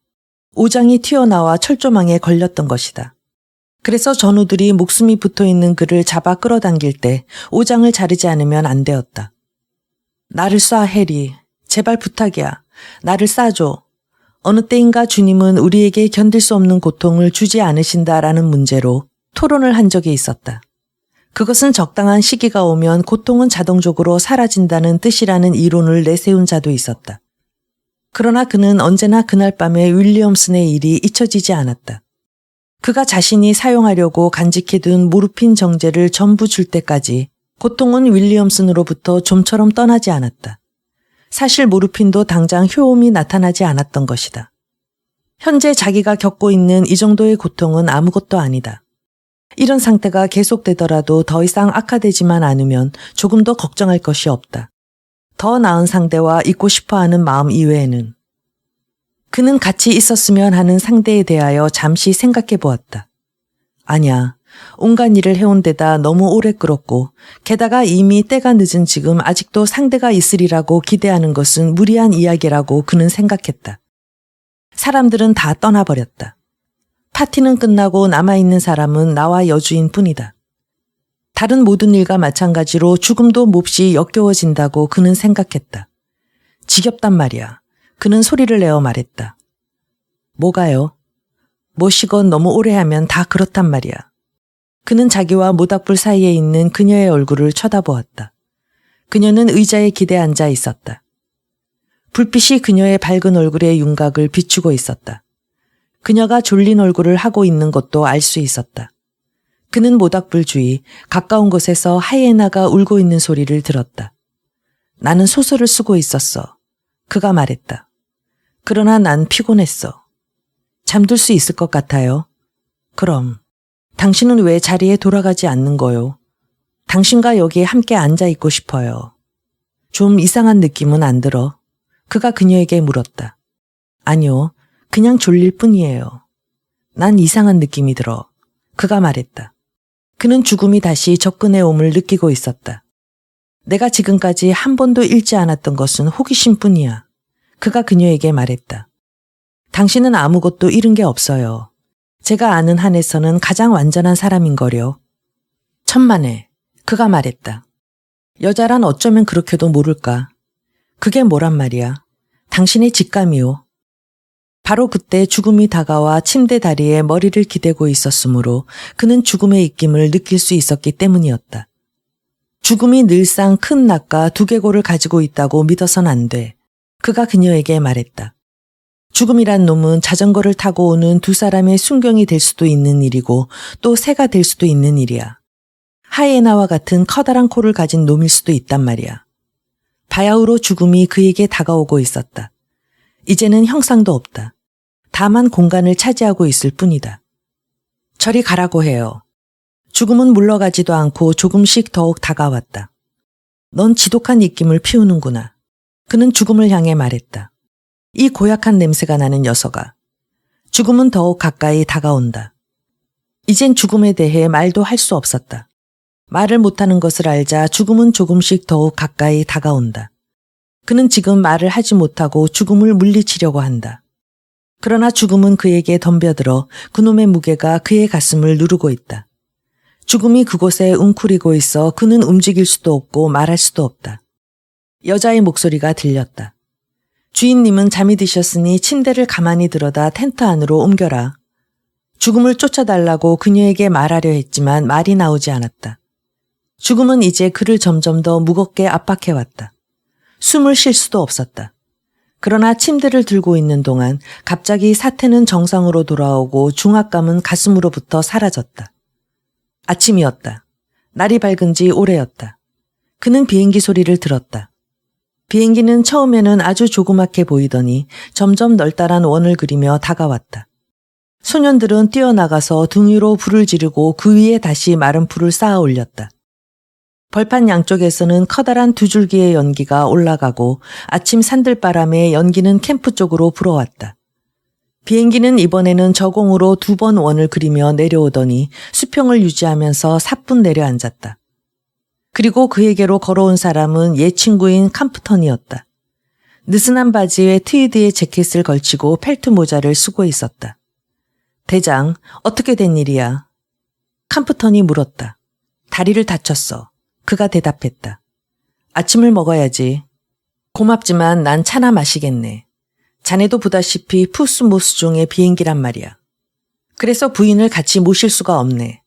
오장이 튀어나와 철조망에 걸렸던 것이다. 그래서 전우들이 목숨이 붙어있는 그를 잡아 끌어당길 때 오장을 자르지 않으면 안 되었다. 나를 쏴, 해리. 제발 부탁이야. 나를 쏴줘. 어느 때인가 주님은 우리에게 견딜 수 없는 고통을 주지 않으신다라는 문제로 토론을 한 적이 있었다. 그것은 적당한 시기가 오면 고통은 자동적으로 사라진다는 뜻이라는 이론을 내세운 자도 있었다. 그러나 그는 언제나 그날 밤에 윌리엄슨의 일이 잊혀지지 않았다. 그가 자신이 사용하려고 간직해둔 모르핀 정제를 전부 줄 때까지 고통은 윌리엄슨으로부터 좀처럼 떠나지 않았다. 사실 모르핀도 당장 효험이 나타나지 않았던 것이다. 현재 자기가 겪고 있는 이 정도의 고통은 아무것도 아니다. 이런 상태가 계속되더라도 더 이상 악화되지만 않으면 조금 더 걱정할 것이 없다. 더 나은 상대와 있고 싶어하는 마음 이외에는. 그는 같이 있었으면 하는 상대에 대하여 잠시 생각해 보았다. 아니야. 온갖 일을 해온 데다 너무 오래 끌었고 게다가 이미 때가 늦은 지금 아직도 상대가 있으리라고 기대하는 것은 무리한 이야기라고 그는 생각했다. 사람들은 다 떠나버렸다. 파티는 끝나고 남아있는 사람은 나와 여주인 뿐이다. 다른 모든 일과 마찬가지로 죽음도 몹시 역겨워진다고 그는 생각했다. 지겹단 말이야. 그는 소리를 내어 말했다. 뭐가요? 뭐시건 너무 오래 하면 다 그렇단 말이야. 그는 자기와 모닥불 사이에 있는 그녀의 얼굴을 쳐다보았다. 그녀는 의자에 기대 앉아 있었다. 불빛이 그녀의 밝은 얼굴의 윤곽을 비추고 있었다. 그녀가 졸린 얼굴을 하고 있는 것도 알 수 있었다. 그는 모닥불 주위 가까운 곳에서 하이에나가 울고 있는 소리를 들었다. 나는 소설을 쓰고 있었어. 그가 말했다. 그러나 난 피곤했어. 잠들 수 있을 것 같아요. 그럼. 당신은 왜 자리에 돌아가지 않는 거요? 당신과 여기에 함께 앉아 있고 싶어요. 좀 이상한 느낌은 안 들어? 그가 그녀에게 물었다. 아니요, 그냥 졸릴 뿐이에요. 난 이상한 느낌이 들어. 그가 말했다. 그는 죽음이 다시 접근해 옴을 느끼고 있었다. 내가 지금까지 한 번도 읽지 않았던 것은 호기심뿐이야. 그가 그녀에게 말했다. 당신은 아무것도 잃은 게 없어요. 제가 아는 한에서는 가장 완전한 사람인거려. 천만에, 그가 말했다. 여자란 어쩌면 그렇게도 모를까. 그게 뭐란 말이야. 당신의 직감이요. 바로 그때 죽음이 다가와 침대 다리에 머리를 기대고 있었으므로 그는 죽음의 입김을 느낄 수 있었기 때문이었다. 죽음이 늘상 큰 낫과 두개골을 가지고 있다고 믿어선 안 돼. 그가 그녀에게 말했다. 죽음이란 놈은 자전거를 타고 오는 두 사람의 순경이 될 수도 있는 일이고 또 새가 될 수도 있는 일이야. 하이에나와 같은 커다란 코를 가진 놈일 수도 있단 말이야. 바야흐로 죽음이 그에게 다가오고 있었다. 이제는 형상도 없다. 다만 공간을 차지하고 있을 뿐이다. 저리 가라고 해요. 죽음은 물러가지도 않고 조금씩 더욱 다가왔다. 넌 지독한 입김을 피우는구나. 그는 죽음을 향해 말했다. 이 고약한 냄새가 나는 녀석아. 죽음은 더욱 가까이 다가온다. 이젠 죽음에 대해 말도 할 수 없었다. 말을 못하는 것을 알자 죽음은 조금씩 더욱 가까이 다가온다. 그는 지금 말을 하지 못하고 죽음을 물리치려고 한다. 그러나 죽음은 그에게 덤벼들어 그놈의 무게가 그의 가슴을 누르고 있다. 죽음이 그곳에 웅크리고 있어 그는 움직일 수도 없고 말할 수도 없다. 여자의 목소리가 들렸다. 주인님은 잠이 드셨으니 침대를 가만히 들어다 텐트 안으로 옮겨라. 죽음을 쫓아달라고 그녀에게 말하려 했지만 말이 나오지 않았다. 죽음은 이제 그를 점점 더 무겁게 압박해왔다. 숨을 쉴 수도 없었다. 그러나 침대를 들고 있는 동안 갑자기 사태는 정상으로 돌아오고 중압감은 가슴으로부터 사라졌다. 아침이었다. 날이 밝은 지 오래였다. 그는 비행기 소리를 들었다. 비행기는 처음에는 아주 조그맣게 보이더니 점점 널따란 원을 그리며 다가왔다. 소년들은 뛰어나가서 등 위로 불을 지르고 그 위에 다시 마른 불을 쌓아 올렸다. 벌판 양쪽에서는 커다란 두 줄기의 연기가 올라가고 아침 산들바람에 연기는 캠프 쪽으로 불어왔다. 비행기는 이번에는 저공으로 2번 원을 그리며 내려오더니 수평을 유지하면서 사뿐 내려앉았다. 그리고 그에게로 걸어온 사람은 옛 친구인 캄프턴이었다. 느슨한 바지에 트위드의 재킷을 걸치고 펠트 모자를 쓰고 있었다. 대장, 어떻게 된 일이야? 캄프턴이 물었다. 다리를 다쳤어. 그가 대답했다. 아침을 먹어야지. 고맙지만 난 차나 마시겠네. 자네도 보다시피 푸스모스 중의 비행기란 말이야. 그래서 부인을 같이 모실 수가 없네.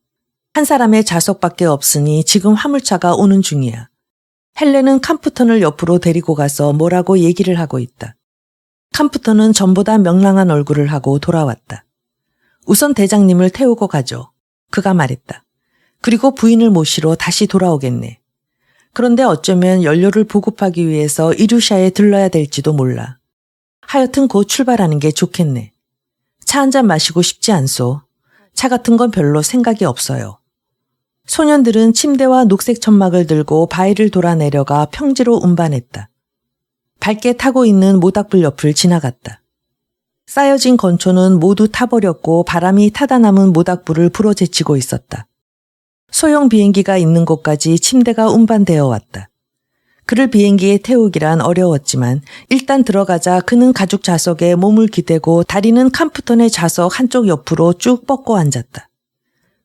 한 사람의 좌석밖에 없으니 지금 화물차가 오는 중이야. 헬렌은 캄프턴을 옆으로 데리고 가서 뭐라고 얘기를 하고 있다. 캄프턴은 전보다 명랑한 얼굴을 하고 돌아왔다. 우선 대장님을 태우고 가죠. 그가 말했다. 그리고 부인을 모시러 다시 돌아오겠네. 그런데 어쩌면 연료를 보급하기 위해서 이루샤에 들러야 될지도 몰라. 하여튼 곧 출발하는 게 좋겠네. 차 한 잔 마시고 싶지 않소. 차 같은 건 별로 생각이 없어요. 소년들은 침대와 녹색 천막을 들고 바위를 돌아 내려가 평지로 운반했다. 밝게 타고 있는 모닥불 옆을 지나갔다. 쌓여진 건초는 모두 타버렸고 바람이 타다 남은 모닥불을 불어제치고 있었다. 소형 비행기가 있는 곳까지 침대가 운반되어 왔다. 그를 비행기에 태우기란 어려웠지만 일단 들어가자 그는 가죽 좌석에 몸을 기대고 다리는 캄프턴의 좌석 한쪽 옆으로 쭉 뻗고 앉았다.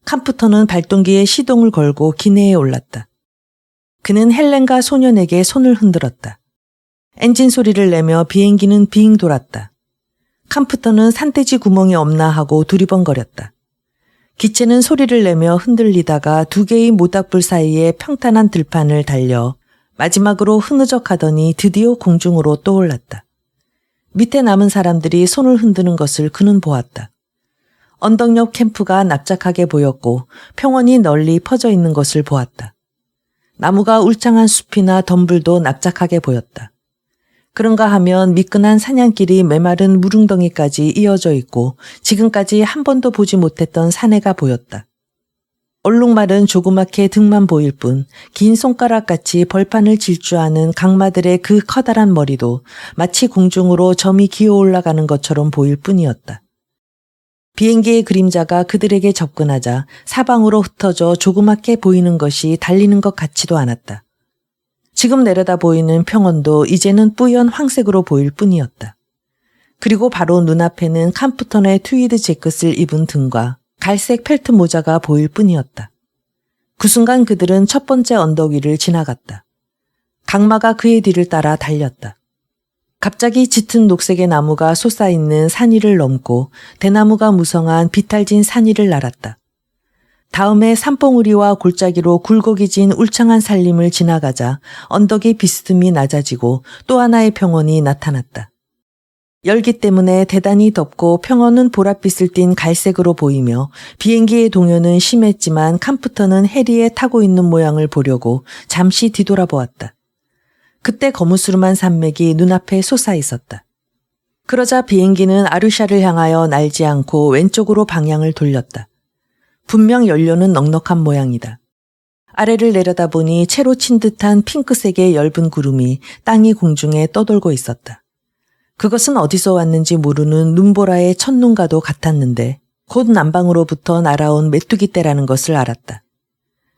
캄프턴은 발동기에 시동을 걸고 기내에 올랐다. 그는 헬렌과 소년에게 손을 흔들었다. 엔진 소리를 내며 비행기는 빙 돌았다. 캄프턴은 산돼지 구멍이 없나 하고 두리번거렸다. 기체는 소리를 내며 흔들리다가 두 개의 모닥불 사이에 평탄한 들판을 달려 마지막으로 흐느적하더니 드디어 공중으로 떠올랐다. 밑에 남은 사람들이 손을 흔드는 것을 그는 보았다. 언덕 옆 캠프가 납작하게 보였고 평원이 널리 퍼져 있는 것을 보았다. 나무가 울창한 숲이나 덤불도 납작하게 보였다. 그런가 하면 미끈한 사냥길이 메마른 무릉덩이까지 이어져 있고 지금까지 한 번도 보지 못했던 산해가 보였다. 얼룩말은 조그맣게 등만 보일 뿐 긴 손가락같이 벌판을 질주하는 강마들의 그 커다란 머리도 마치 공중으로 점이 기어 올라가는 것처럼 보일 뿐이었다. 비행기의 그림자가 그들에게 접근하자 사방으로 흩어져 조그맣게 보이는 것이 달리는 것 같지도 않았다. 지금 내려다 보이는 평원도 이제는 뿌연 황색으로 보일 뿐이었다. 그리고 바로 눈앞에는 캄프턴의 트위드 재킷을 입은 등과 갈색 펠트 모자가 보일 뿐이었다. 그 순간 그들은 첫 번째 언덕 위를 지나갔다. 강마가 그의 뒤를 따라 달렸다. 갑자기 짙은 녹색의 나무가 솟아있는 산 위를 넘고 대나무가 무성한 비탈진 산 위를 날았다. 다음에 산봉우리와 골짜기로 굴곡이진 울창한 산림을 지나가자 언덕의 비스듬히 낮아지고 또 하나의 평원이 나타났다. 열기 때문에 대단히 덥고 평원은 보랏빛을 띤 갈색으로 보이며 비행기의 동요는 심했지만 캄프턴은 해리에 타고 있는 모양을 보려고 잠시 뒤돌아보았다. 그때 거무스름한 산맥이 눈앞에 솟아 있었다. 그러자 비행기는 아루샤를 향하여 날지 않고 왼쪽으로 방향을 돌렸다. 분명 연료는 넉넉한 모양이다. 아래를 내려다보니 채로 친 듯한 핑크색의 엷은 구름이 땅이 공중에 떠돌고 있었다. 그것은 어디서 왔는지 모르는 눈보라의 첫눈과도 같았는데 곧 남방으로부터 날아온 메뚜기 떼라는 것을 알았다.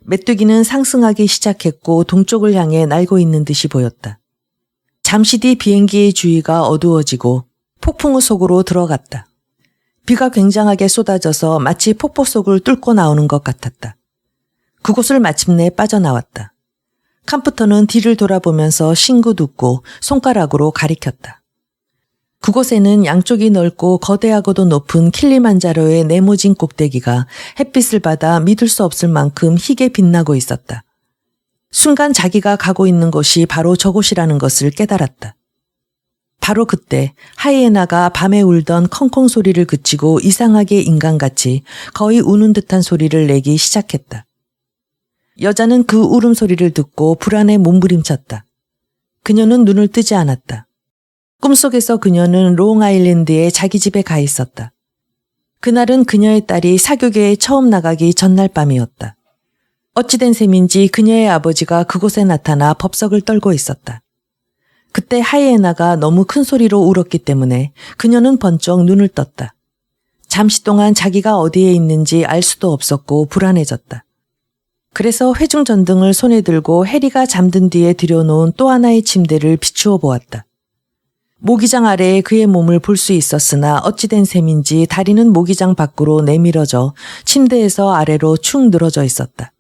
메뚜기는 상승하기 시작했고 동쪽을 향해 날고 있는 듯이 보였다. 잠시 뒤 비행기의 주위가 어두워지고 폭풍우 속으로 들어갔다. 비가 굉장하게 쏟아져서 마치 폭포 속을 뚫고 나오는 것 같았다. 그곳을 마침내 빠져나왔다. 캄프턴은 뒤를 돌아보면서 싱긋 웃고 손가락으로 가리켰다. 그곳에는 양쪽이 넓고 거대하고도 높은 킬리만자로의 네모진 꼭대기가 햇빛을 받아 믿을 수 없을 만큼 희게 빛나고 있었다. 순간 자기가 가고 있는 곳이 바로 저곳이라는 것을 깨달았다. 바로 그때 하이에나가 밤에 울던 컹컹 소리를 그치고 이상하게 인간같이 거의 우는 듯한 소리를 내기 시작했다. 여자는 그 울음소리를 듣고 불안에 몸부림쳤다. 그녀는 눈을 뜨지 않았다. 꿈속에서 그녀는 롱아일랜드의 자기 집에 가 있었다. 그날은 그녀의 딸이 사교계에 처음 나가기 전날 밤이었다. 어찌된 셈인지 그녀의 아버지가 그곳에 나타나 법석을 떨고 있었다. 그때 하이에나가 너무 큰 소리로 울었기 때문에 그녀는 번쩍 눈을 떴다. 잠시 동안 자기가 어디에 있는지 알 수도 없었고 불안해졌다. 그래서 회중전등을 손에 들고 해리가 잠든 뒤에 들여놓은 또 하나의 침대를 비추어 보았다. 모기장 아래에 그의 몸을 볼 수 있었으나 어찌된 셈인지 다리는 모기장 밖으로 내밀어져 침대에서 아래로 축 늘어져 있었다.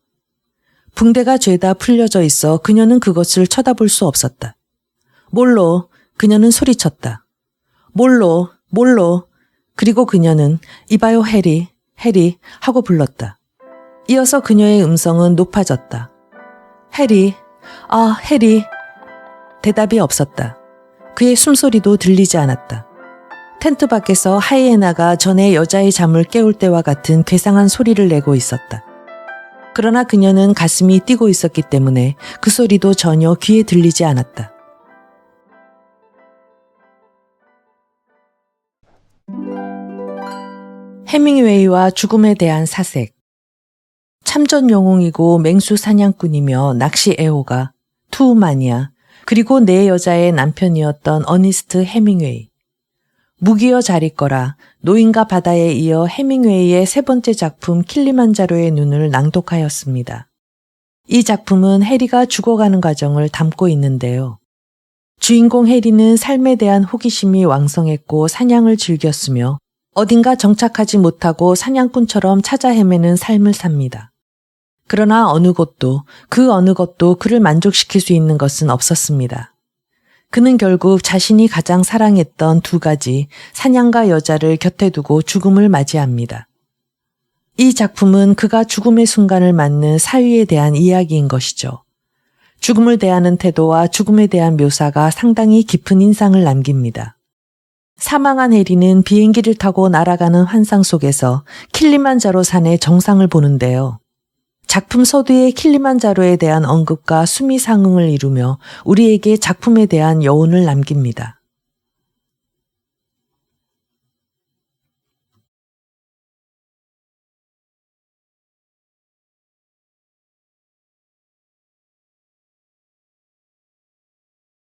붕대가 죄다 풀려져 있어 그녀는 그것을 쳐다볼 수 없었다. 몰로, 그녀는 소리쳤다. 몰로, 몰로. 그리고 그녀는 이봐요 해리, 해리 하고 불렀다. 이어서 그녀의 음성은 높아졌다. 해리, 아 해리. 대답이 없었다. 그의 숨소리도 들리지 않았다. 텐트 밖에서 하이에나가 전에 여자의 잠을 깨울 때와 같은 괴상한 소리를 내고 있었다. 그러나 그녀는 가슴이 뛰고 있었기 때문에 그 소리도 전혀 귀에 들리지 않았다. 해밍웨이와 죽음에 대한 사색. 참전 영웅이고 맹수 사냥꾼이며 낚시 애호가, 투우마니아, 그리고 네 여자의 남편이었던 어니스트 해밍웨이. 무기여 잘 있거라, 노인과 바다에 이어 해밍웨이의 세 번째 작품 킬리만자로의 눈을 낭독하였습니다. 이 작품은 해리가 죽어가는 과정을 담고 있는데요. 주인공 해리는 삶에 대한 호기심이 왕성했고 사냥을 즐겼으며 어딘가 정착하지 못하고 사냥꾼처럼 찾아 헤매는 삶을 삽니다. 그러나 그 어느 것도 그를 만족시킬 수 있는 것은 없었습니다. 그는 결국 자신이 가장 사랑했던 두 가지 사냥과 여자를 곁에 두고 죽음을 맞이합니다. 이 작품은 그가 죽음의 순간을 맞는 사위에 대한 이야기인 것이죠. 죽음을 대하는 태도와 죽음에 대한 묘사가 상당히 깊은 인상을 남깁니다. 사망한 해리는 비행기를 타고 날아가는 환상 속에서 킬리만자로 산의 정상을 보는데요. 작품 서두에 킬리만자로에 대한 언급과 수미상응을 이루며 우리에게 작품에 대한 여운을 남깁니다.